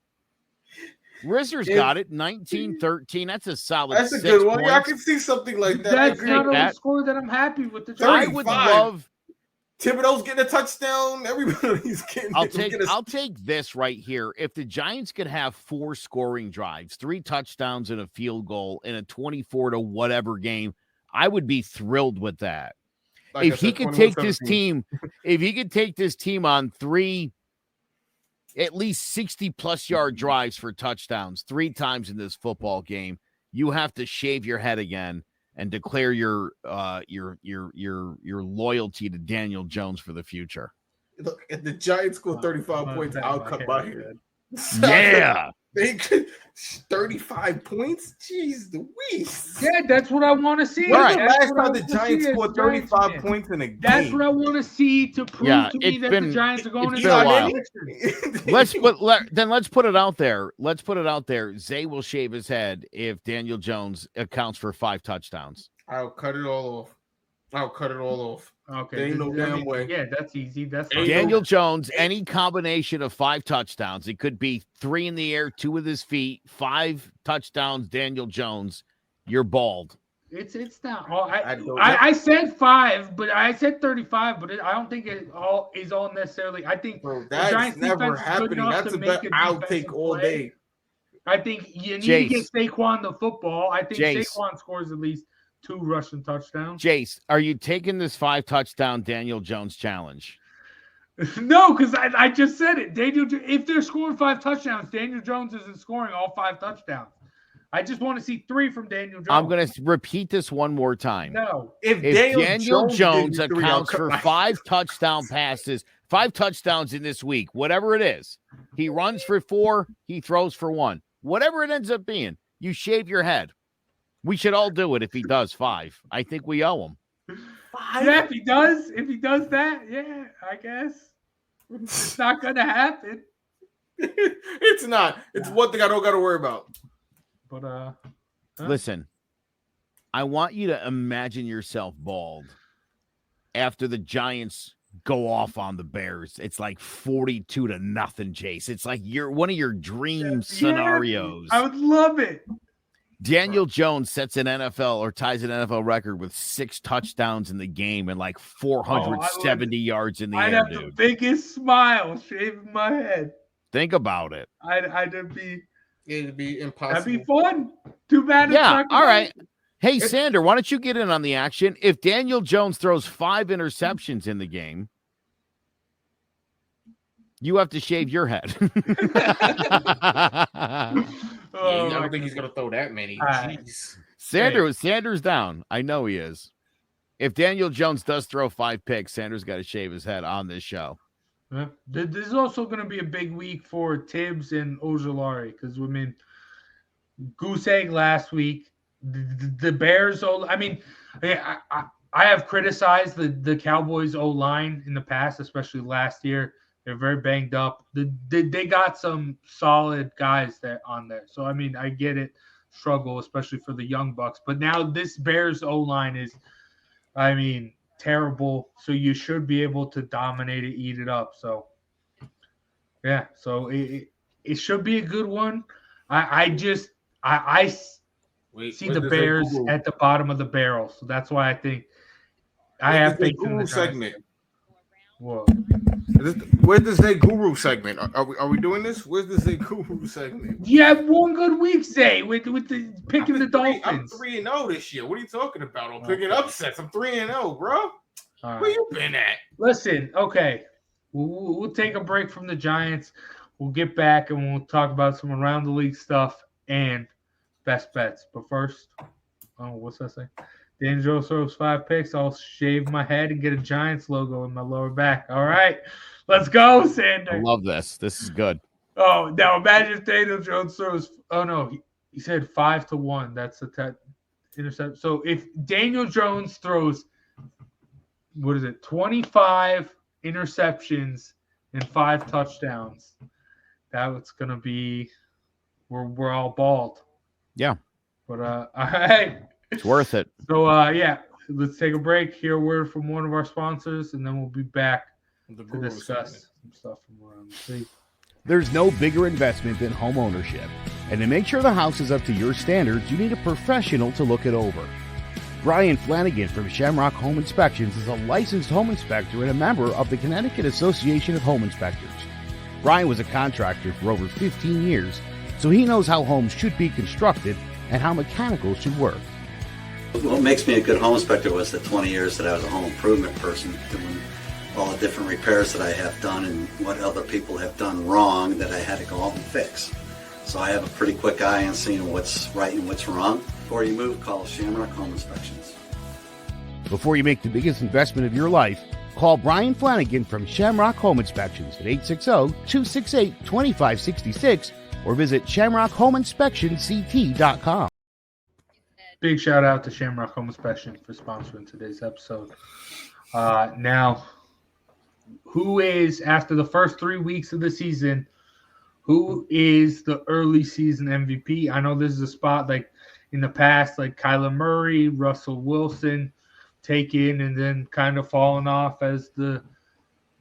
F: Rizer's got it, 19-13. That's a solid.
E: That's a good one. Yeah, I can see something like that.
D: That's not a score that I'm happy with. The
F: I would love.
E: Thibodeau's getting a touchdown. Everybody's getting.
F: I'll take this right here. If the Giants could have 4 scoring drives, 3 touchdowns and a field goal in a 24 to whatever game, I would be thrilled with that. Like if he could take this team, on 3 at least 60+ yard drives for touchdowns 3 times in this football game, you have to shave your head again and declare your loyalty to Daniel Jones for the future.
E: Look, if the Giants score 35 points, I'll cut my hair.
F: Yeah.
E: They could 35 points? Jeez Louise.
D: Yeah, that's what I want to see.
E: When the last time the Giants scored 35 points in a game?
D: That's what I want to see to prove to me that the Giants are going to
F: let's put it out there. Let's put it out there. Zay will shave his head if Daniel Jones accounts for 5 touchdowns.
E: I'll cut it all off.
D: Okay.
E: There ain't no damn way.
D: Yeah, that's easy. That's
F: Daniel Jones, any combination of 5 touchdowns. It could be 3 in the air, 2 with his feet, 5 touchdowns, Daniel Jones. You're bald.
D: It's not. I said 5, but I said 35, but I don't think it all is all necessarily. I think
E: that's Giants never happening. That's a bet I'll take all day.
D: I think you need to get Saquon the football. I think Saquon scores at least 2 rushing touchdowns.
F: Jace, are you taking this 5 touchdown Daniel Jones challenge?
D: No, because I just said it. If they're scoring 5 touchdowns, Daniel Jones isn't scoring all 5 touchdowns. I just want to see 3 from Daniel Jones.
F: I'm going to repeat this one more time.
D: No.
F: If Daniel Jones accounts for 5 touchdown passes, 5 touchdowns in this week, whatever it is, he runs for 4, he throws for 1. Whatever it ends up being, you shave your head. We should all do it if he does 5. I think we owe him.
D: 5? Yeah, if he does that, yeah, I guess. It's not going to happen.
E: It's not. It's one thing I don't got to worry about.
D: But
F: listen, I want you to imagine yourself bald after the Giants go off on the Bears. It's like 42-0, Jace. It's like one of your dream scenarios.
D: I would love it.
F: Daniel Jones sets an NFL or ties an NFL record with 6 touchdowns in the game and like 470 yards in the air.
D: I'd have the biggest smile shaving my head.
F: Think about it.
E: It'd be impossible.
D: That'd be fun. Too bad.
F: Yeah. All right. Hey, Sander, why don't you get in on the action? If Daniel Jones throws 5 interceptions in the game, you have to shave your head.
E: I don't think he's going to throw that many. Jeez.
F: Sanders down. I know he is. If Daniel Jones does throw 5 picks, Sanders got to shave his head on this show.
D: Yeah. This is also going to be a big week for Tibbs and Ojulari because, goose egg last week. The Bears, I have criticized the Cowboys O-line in the past, especially last year. They're very banged up. They got some solid guys on there. So, I get it. Struggle, especially for the young Bucks. But now this Bears O-line is, terrible. So you should be able to dominate it, eat it up. So, yeah. So it should be a good one. I see the Bears at the bottom of the barrel. So that's why I think I have faith in the
E: segment.
D: Whoa.
E: Where's the Zay Guru segment? Are we doing this? Where's the Zay Guru segment?
D: You have one good week, Zay, with the picking the Dolphins.
E: I'm 3-0 this year. What are you talking about? I'm picking upsets. I'm 3-0, bro. Right. Where you been at?
D: Listen, okay. We'll take a break from the Giants. We'll get back and we'll talk about some around the league stuff and best bets. But first, what's that say? Dan Joe throws 5 picks. I'll shave my head and get a Giants logo in my lower back. All right. Let's go, Sander.
F: I love this. This is good.
D: Oh, now imagine if Daniel Jones throws – oh, no. He said 5-1. That's the intercept. So if Daniel Jones throws, 25 interceptions and 5 touchdowns, that's going to be – we're all bald.
F: Yeah.
D: But, all right.
F: It's worth it.
D: So, let's take a break, hear a word from one of our sponsors, and then we'll be back to discuss some stuff from around the league.
A: There's no bigger investment than home ownership. And to make sure the house is up to your standards, you need a professional to look it over. Brian Flanagan from Shamrock Home Inspections is a licensed home inspector and a member of the Connecticut Association of Home Inspectors. Brian was a contractor for over 15 years, so he knows how homes should be constructed and how mechanicals should work.
G: What makes me a good home inspector was the 20 years that I was a home improvement person, doing all the different repairs that I have done and what other people have done wrong that I had to go out and fix. So I have a pretty quick eye on seeing what's right and what's wrong. Before you move, call Shamrock Home Inspections.
A: Before you make the biggest investment of your life, call Brian Flanagan from Shamrock Home Inspections at 860-268-2566 or visit shamrockhomeinspectionct.com.
D: Big shout out to Shamrock Home Inspection for sponsoring today's episode. Now, who is, after the first 3 weeks of the season, who is the early season MVP? I know this is a spot like in the past, like Kyler Murray, Russell Wilson taken and then kind of fallen off as the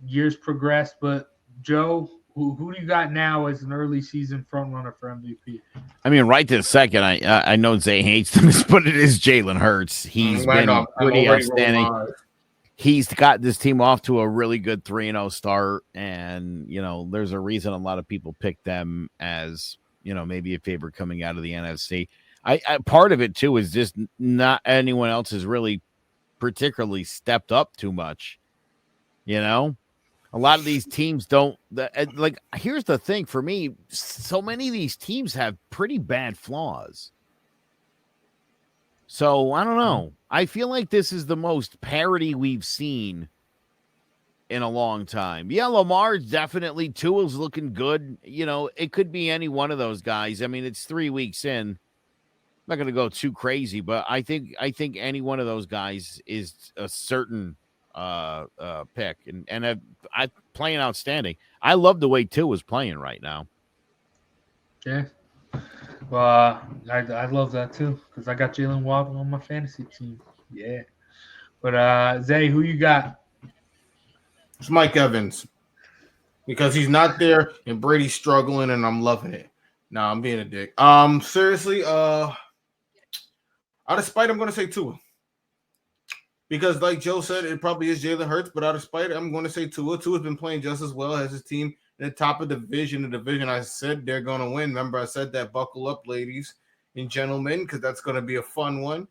D: years progress. But Joe, who do you got now as an early season front runner for MVP?
F: Right this second, I know Zay hates this, but it is Jalen Hurts. He's been pretty outstanding. He's got this team off to a really good 3-0 start, and there's a reason a lot of people pick them as maybe a favorite coming out of the NFC. I part of it too is just not anyone else has really particularly stepped up too much. A lot of these teams don't like. Here's the thing for me: so many of these teams have pretty bad flaws. So I don't know. I feel like this is the most parity we've seen in a long time. Yeah, Lamar definitely. Tua's looking good. It could be any one of those guys. It's 3 weeks in. I'm not going to go too crazy, but I think any one of those guys is a certain pick, and I playing outstanding. I love the way Tua's playing right now.
D: Yeah. Well, I love that too because I got Jalen Waddle on my fantasy team. Yeah. But Zay, who you got?
E: It's Mike Evans because he's not there and Brady's struggling and I'm loving it. Nah, I'm being a dick. Seriously, Out of spite, I'm going to say Tua. Because like Joe said, it probably is Jalen Hurts, but out of spite, I'm going to say Tua. Tua's been playing just as well as his team in the top of the division. I said they're going to win. Remember, I said that. Buckle up, ladies and gentlemen, because that's going to be a fun one.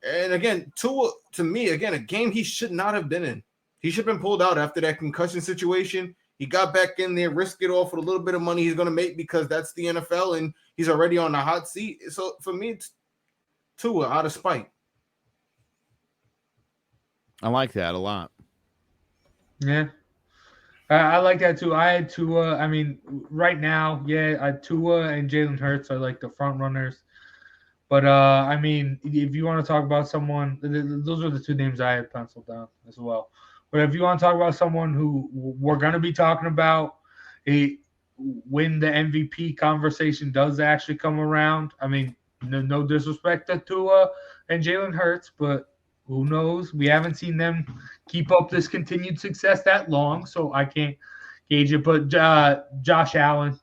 E: And again, Tua, to me, again, a game he should not have been in. He should have been pulled out after that concussion situation. He got back in there, risked it all for a little bit of money he's going to make because that's the NFL, and he's already on the hot seat. So for me, it's Tua out of spite.
F: I like that a lot.
D: Yeah. I like that too. I had Tua. I mean, right now, Tua and Jalen Hurts are like the front runners. But, I mean, if you want to talk about someone, those are the two names I had penciled down as well. But if you want to talk about someone who we're going to be talking about when the MVP conversation does actually come around, I mean, no disrespect to Tua and Jalen Hurts, but who knows? We haven't seen them keep up this continued success that long, so I can't gauge it. But Josh Allen,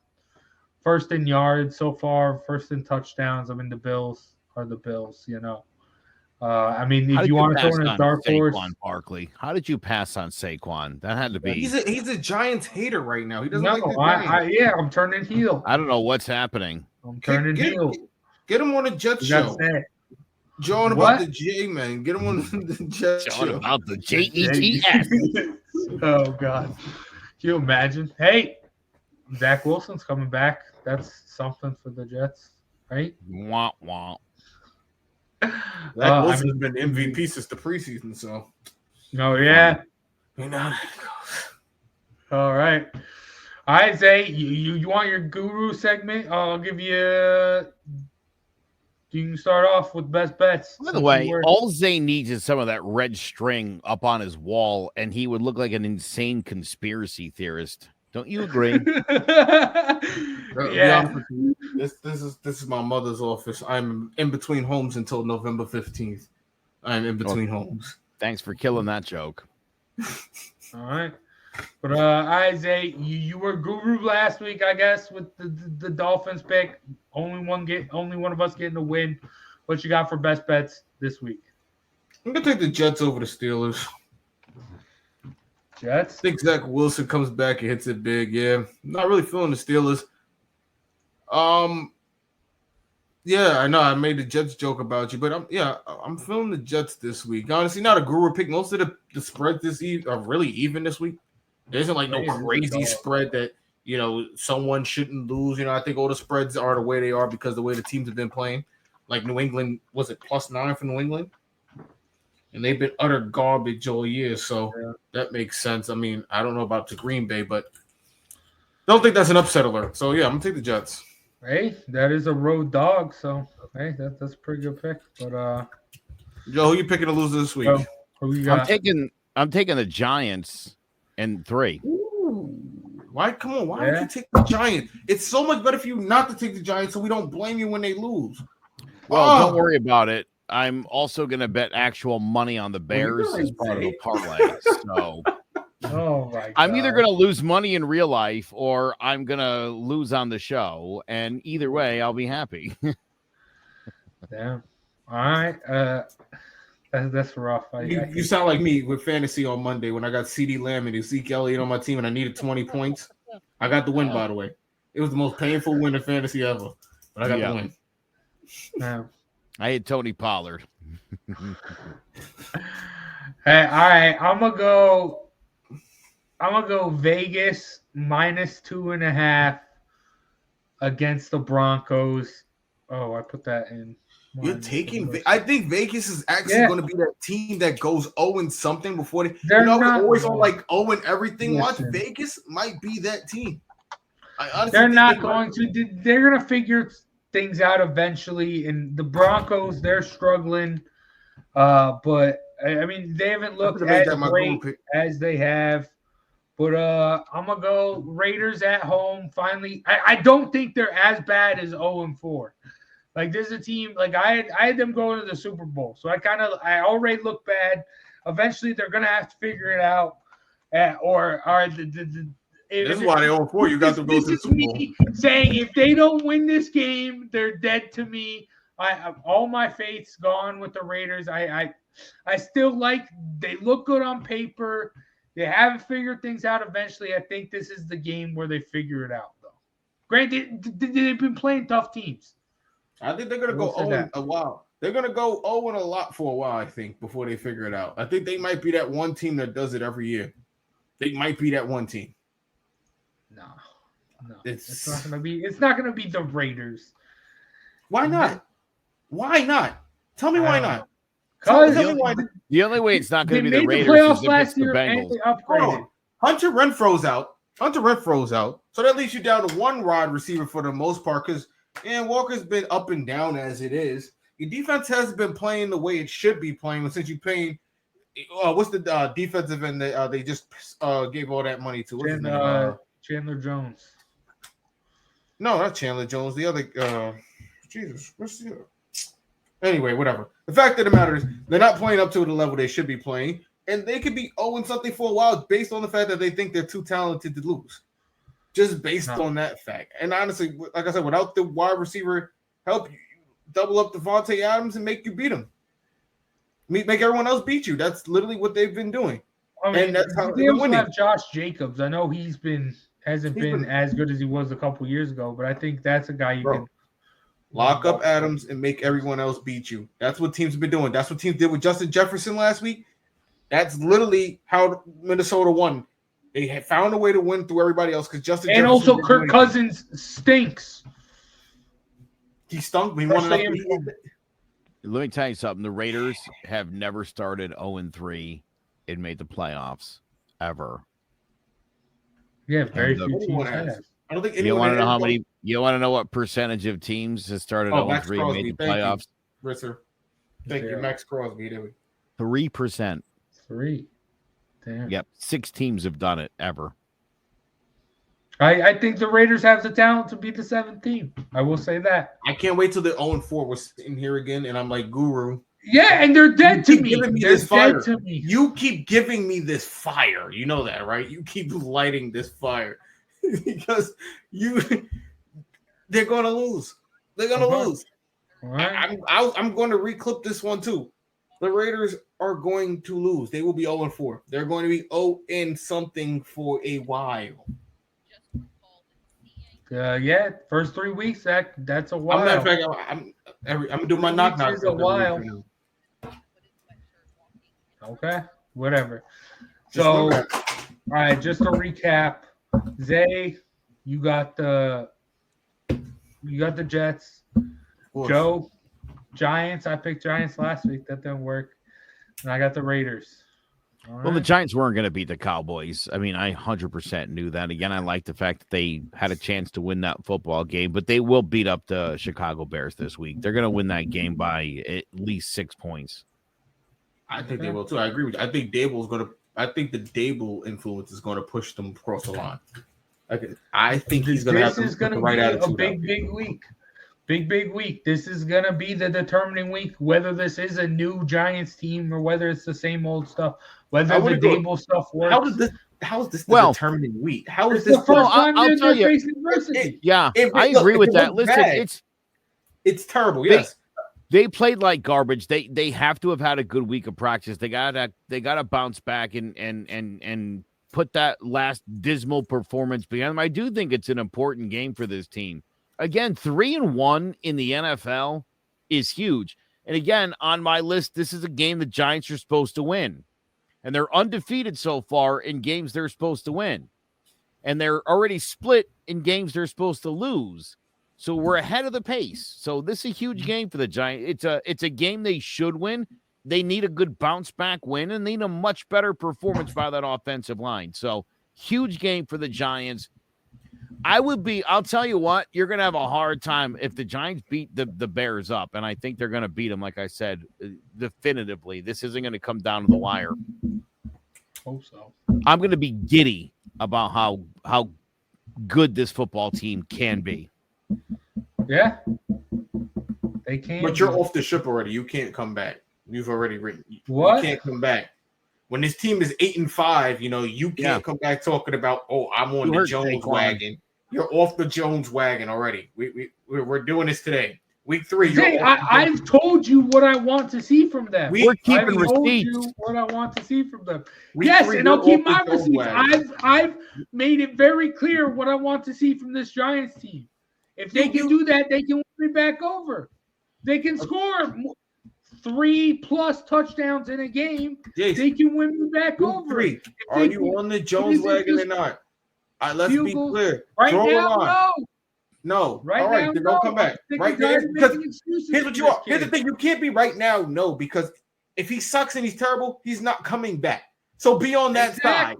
D: first in yards so far, first in touchdowns. I mean, the Bills are the Bills, you know. I mean, if you want to throw in a dark horse,
F: Barkley, how did you pass on Saquon? That had to be.
E: He's a Giants hater right now. He doesn't like the Giants.
D: I'm turning heel.
F: I don't know what's happening.
D: I'm turning heel.
E: Get him on a Jets show. John about the GMen. Get him on the Jets show.
F: John about the JETS.
D: Oh God, can you imagine? Hey, Zach Wilson's coming back. That's something for the Jets, right?
F: Wah wah.
E: Zach Wilson's been MVP since the preseason, so.
D: Oh yeah.
E: You know how that goes.
D: All right. All right, Zay, you want your guru segment? I'll give you. You can start off with best bets.
F: By the way, all Zay needs is some of that red string up on his wall, and he would look like an insane conspiracy theorist. Don't you agree?
E: Yeah. This is my mother's office. I'm in between homes until November 15th. I'm in between homes.
F: Thanks for killing that joke.
D: All right. But Isaiah, you were guru last week, I guess, with the Dolphins pick. Only one of us getting a win. What you got for best bets this week?
E: I'm gonna take the Jets over the Steelers.
D: Jets?
E: I think Zach Wilson comes back and hits it big. Yeah, not really feeling the Steelers. Yeah, I know I made the Jets joke about you, but I'm feeling the Jets this week. Honestly, not a guru pick. Most of the spreads this are really even this week. There isn't like no crazy spread that someone shouldn't lose. I think all the spreads are the way they are because the way the teams have been playing. Like New England, was it +9 for New England? And they've been utter garbage all year, so that makes sense. I mean, I don't know about the Green Bay, but don't think that's an upset alert. So yeah, I'm gonna take the Jets.
D: Hey, that is a road dog, so hey, that's a pretty good pick. But
E: Joe, who you picking to lose this week?
D: Who you got?
F: I'm taking the Giants in 3.
E: Ooh. Why? Come on, why would you take the Giants? It's so much better for you not to take the Giants, so we don't blame you when they lose.
F: Well, don't worry about it. I'm also going to bet actual money on the Bears as part of the parlay. So,
D: oh my God.
F: I'm either going to lose money in real life or I'm going to lose on the show, and either way, I'll be happy.
D: Damn. All right. That's rough.
E: You sound like me with fantasy on Monday when I got CeeDee Lamb and Zeke Elliott on my team and I needed 20 points. I got the win, by the way. It was the most painful win in fantasy ever, but I got the win.
D: Yeah.
F: I had Tony Pollard.
D: Hey, all right. I'm gonna go Vegas -2.5 against the Broncos. Oh, I put that in.
E: You're taking. I think Vegas is actually going to be that team that goes 0-something before they.
D: They're not,
E: always on like 0 everything. Watch Vegas might be that team.
D: They're not going to. They're going to figure things out eventually. And the Broncos, they're struggling. But I mean, they haven't looked as great as they have. But I'm gonna go Raiders at home. Finally, I don't think they're as bad as 0-4. Like there's a team like I had them going to the Super Bowl, so I already look bad. Eventually, they're gonna have to figure it out. This
E: is why they're 0-4. You got to go to the Super Bowl.
D: Saying if they don't win this game, they're dead to me. All my faith's gone with the Raiders. I still like. They look good on paper. They haven't figured things out. Eventually, I think this is the game where they figure it out. Though, granted, they've been playing tough teams.
E: I think they're gonna go 0 a while. They're gonna go 0 a lot for a while. I think before they figure it out. I think they might be that one team that does it every year. They might be that one team.
D: No, it's not gonna be. It's not gonna be the Raiders.
E: Why not? Why not? Tell me why not.
D: Because
F: the only way it's not going to be the Raiders
D: playoffs
F: is if
D: last
F: it's the
D: year
F: Bengals.
D: and they upgraded.
E: Hunter Renfro's out. So that leaves you down to one wide receiver for the most part because Walker's been up and down as it is. Your defense has been playing the way it should be playing since you're paying. What's the defensive end that they just gave all that money to?
D: Chandler Jones.
E: No, not Chandler Jones. The other Jesus. What's the other? Anyway, whatever. The fact of the matter is they're not playing up to the level they should be playing, and they could be 0-something for a while based on the fact that they think they're too talented to lose. Just based on that fact. And honestly, like I said, without the wide receiver help, you double up Devontae Adams and make you beat him. Make everyone else beat you. That's literally what they've been doing. And that's how
D: they also have Josh Jacobs. I know hasn't been as good as he was a couple years ago, but I think that's a guy you can
E: lock up Adams and make everyone else beat you. That's what teams have been doing. That's what teams did with Justin Jefferson last week. That's literally how Minnesota won. They had found a way to win through everybody else because Justin
D: and
E: Jefferson
D: also Kirk Cousins stinks.
E: He stunk. He won enough.
F: Let me tell you something. The Raiders have never started 0-3 and made the playoffs ever.
D: Yeah, very few teams have.
E: I don't think
F: you want to know how many. You want to know what percentage of teams have started 0-3 and made the playoffs?
E: Risser. Thank you, Max Crosby.
F: 3%.
D: 3. Damn.
F: Yep, 6 teams have done it ever.
D: I think the Raiders have the talent to be the 7th team. I will say that.
E: I can't wait till the 0-4 was sitting here again, and I'm like, Guru.
D: Yeah, and they're dead to me.
E: They're dead to me. You keep giving me this fire. You know that, right? You keep lighting this fire because they're going to lose. They're going to lose. Right. I'm going to reclip this one too. The Raiders are going to lose. They will be 0-4. They're going to be 0-something for a while.
D: Yeah, first 3 weeks. That's a while.
E: I'm doing my knock.
D: A while. Okay, whatever. So, all right, just to recap, Zay, you got the Jets. Joe, Giants. I picked Giants last week. That didn't work. And I got the Raiders.
F: Well, the Giants weren't going to beat the Cowboys. I mean, I 100% knew that. Again, I like the fact that they had a chance to win that football game, but they will beat up the Chicago Bears this week. They're going to win that game by at least 6 points.
E: I think they will too. I agree with you. I think I think the Dable influence is going to push them across the line. I think he's going to have the right attitude.
D: Big week. Big week. This is going to be the determining week, whether this is a new Giants team or whether it's the same old stuff, whether the Dable stuff works.
E: How is this the determining week? How is this?
F: I'll tell you. I agree with that. Listen,
E: it's terrible. Yes.
F: They played like garbage. They have to have had a good week of practice. They gotta bounce back and put that last dismal performance behind them. I do think it's an important game for this team. Again, 3-1 in the NFL is huge. And again, on my list, this is a game the Giants are supposed to win. And they're undefeated so far in games they're supposed to win. And they're already split in games they're supposed to lose. So we're ahead of the pace. So this is a huge game for the Giants. It's a game they should win. They need a good bounce back win and need a much better performance by that offensive line. So huge game for the Giants. I'll tell you what, you're going to have a hard time if the Giants beat the Bears up, and I think they're going to beat them, like I said, definitively. This isn't going to come down to the wire.
D: Hope so.
F: I'm going to be giddy about how good this football team can be.
D: Yeah. They can.
E: But you're off the ship already. You can't come back. You've already written.
D: What?
E: You can't come back. When this team is 8-5, you can't come back talking about, I'm on the Jones wagon. You're off the Jones wagon already. We're doing this today. Week 3.
D: Zay, I've told you what I want to see from them.
F: We're keeping
D: I've told
F: receipts.
D: you what I want to see from them.
E: Week
D: Yes,
E: 3,
D: and I'll keep my
E: off the
D: receipts.
E: wagon.
D: I've made it very clear what I want to see from this Giants team. If they can do that, they can win me back over. They can score 3+ touchdowns in a game.
E: Jason,
D: they can win me back over.
E: 3. Are you on the Jones wagon or not? Let's be clear.
D: Right
E: Draw
D: now,
E: a line.
D: no.
E: No. All right,
D: now,
E: then
D: no.
E: don't come back. Right there. Because here's what you are. Here's the thing. You can't be right now, no, because if he sucks and he's terrible, he's not coming back. So be on that side.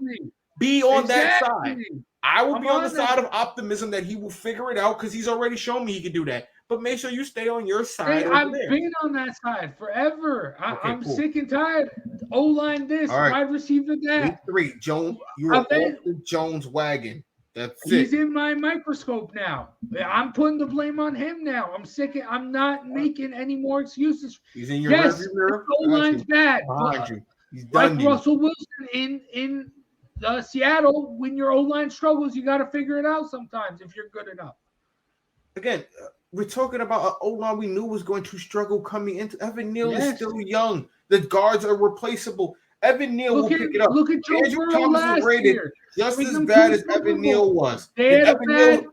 E: Be on that side. I will be on the side of optimism that he will figure it out because he's already shown me he can do that. But make sure you stay on your side.
D: Hey, I've been on that side forever. I'm sick and tired. O-line this, wide receiver that.
E: Week 3, Jones. You're off the Jones wagon. That's
D: He's in my microscope now. I'm putting the blame on him now. I'm sick. I'm not making any more excuses.
E: He's in your rearview mirror.
D: O-line's bad.
E: He's done.
D: Like Russell Wilson in Seattle, when your O-line struggles, you got to figure it out sometimes if you're good enough.
E: Again, we're talking about an O-line we knew was going to struggle coming into. Evan Neal is still young. The guards are replaceable. Evan Neal will pick it up.
D: Look at Joe Burrow last year.
E: Just as bad as Evan Neal was.
D: They had a bad,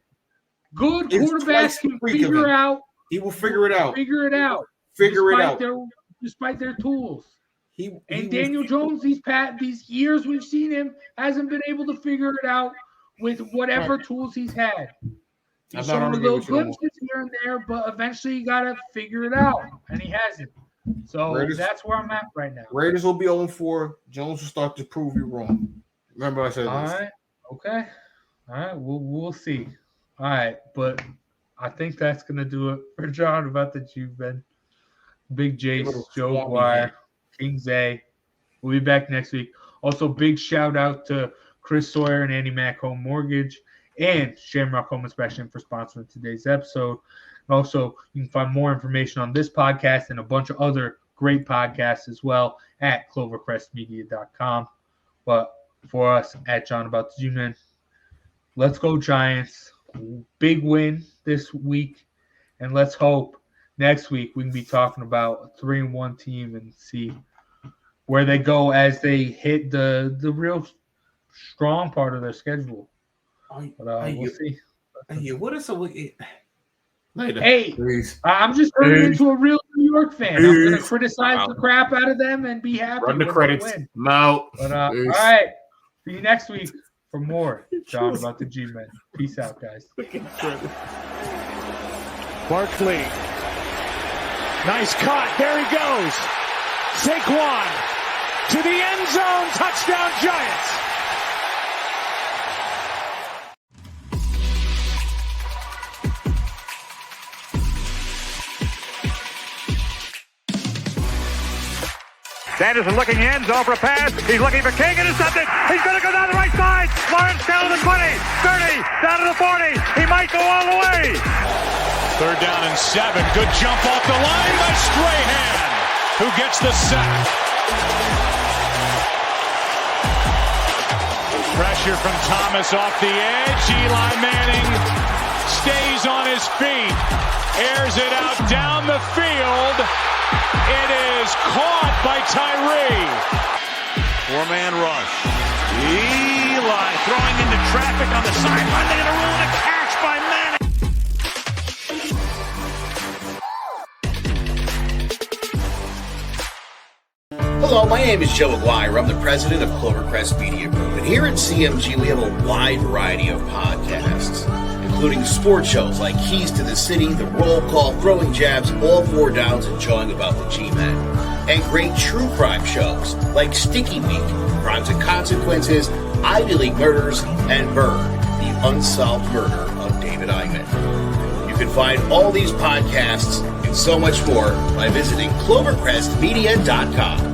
D: good quarterback can figure out.
E: He will figure it out.
D: Figure it out. Despite their tools. Daniel Jones, these years we've seen him, hasn't been able to figure it out with whatever tools he's had. He's shown a little glimpses here and there, but eventually you got to figure it out, and he hasn't. So that's where I'm at right now.
E: Raiders will be 0-4. Jones will start to prove you wrong. Remember I said this.
D: All right. Okay. All right. We'll see. All right. But I think that's going to do it for John about the GMen. Big Jace, Joe Dwyer, King Zay. We'll be back next week. Also, big shout out to Chris Sawyer and Andy Mack Home Mortgage and Shamrock Home Inspection for sponsoring today's episode. Also, you can find more information on this podcast and a bunch of other great podcasts as well at clovercrestmedia.com. But for us at John About the GMen, let's go Giants. Big win this week. And let's hope next week we can be talking about a 3-1 team and see where they go as they hit the real strong part of their schedule. But we'll see.
E: What is
D: Later. Hey, I'm just turning into a real New York fan. I'm going to criticize the crap out of them and be happy.
E: Run the credits.
D: I'm out. But, all right. See you next week for more John About the GMen. Peace out, guys.
C: Barkley. Nice cut. There he goes. Saquon to the end zone. Touchdown, Giants.
H: Sanderson looking in, zone for a pass. He's looking for King, intercepted. He's going to go down the right side. Lawrence down to the 20, 30, down to the 40. He might go all the way.
C: 3rd down and 7. Good jump off the line by Strahan, who gets the sack. Pressure from Thomas off the edge. Eli Manning stays on his feet, airs it out down the field. It is caught by Tyree.
H: 4-man rush. Eli throwing into traffic on the sideline. They're going to rule it a catch by
I: Manning. Hello, my name is Joe Aguirre. I'm the president of Clovercrest Media Group. And here at CMG, we have a wide variety of podcasts, including sports shows like Keys to the City, The Roll Call, Throwing Jabs, All 4 Downs, and Jawing About the GMen. And great true crime shows like Sticky Week, Crimes and Consequences, Ivy League Murders, and Bird, the unsolved murder of David Eichmann. You can find all these podcasts and so much more by visiting clovercrestmedia.com.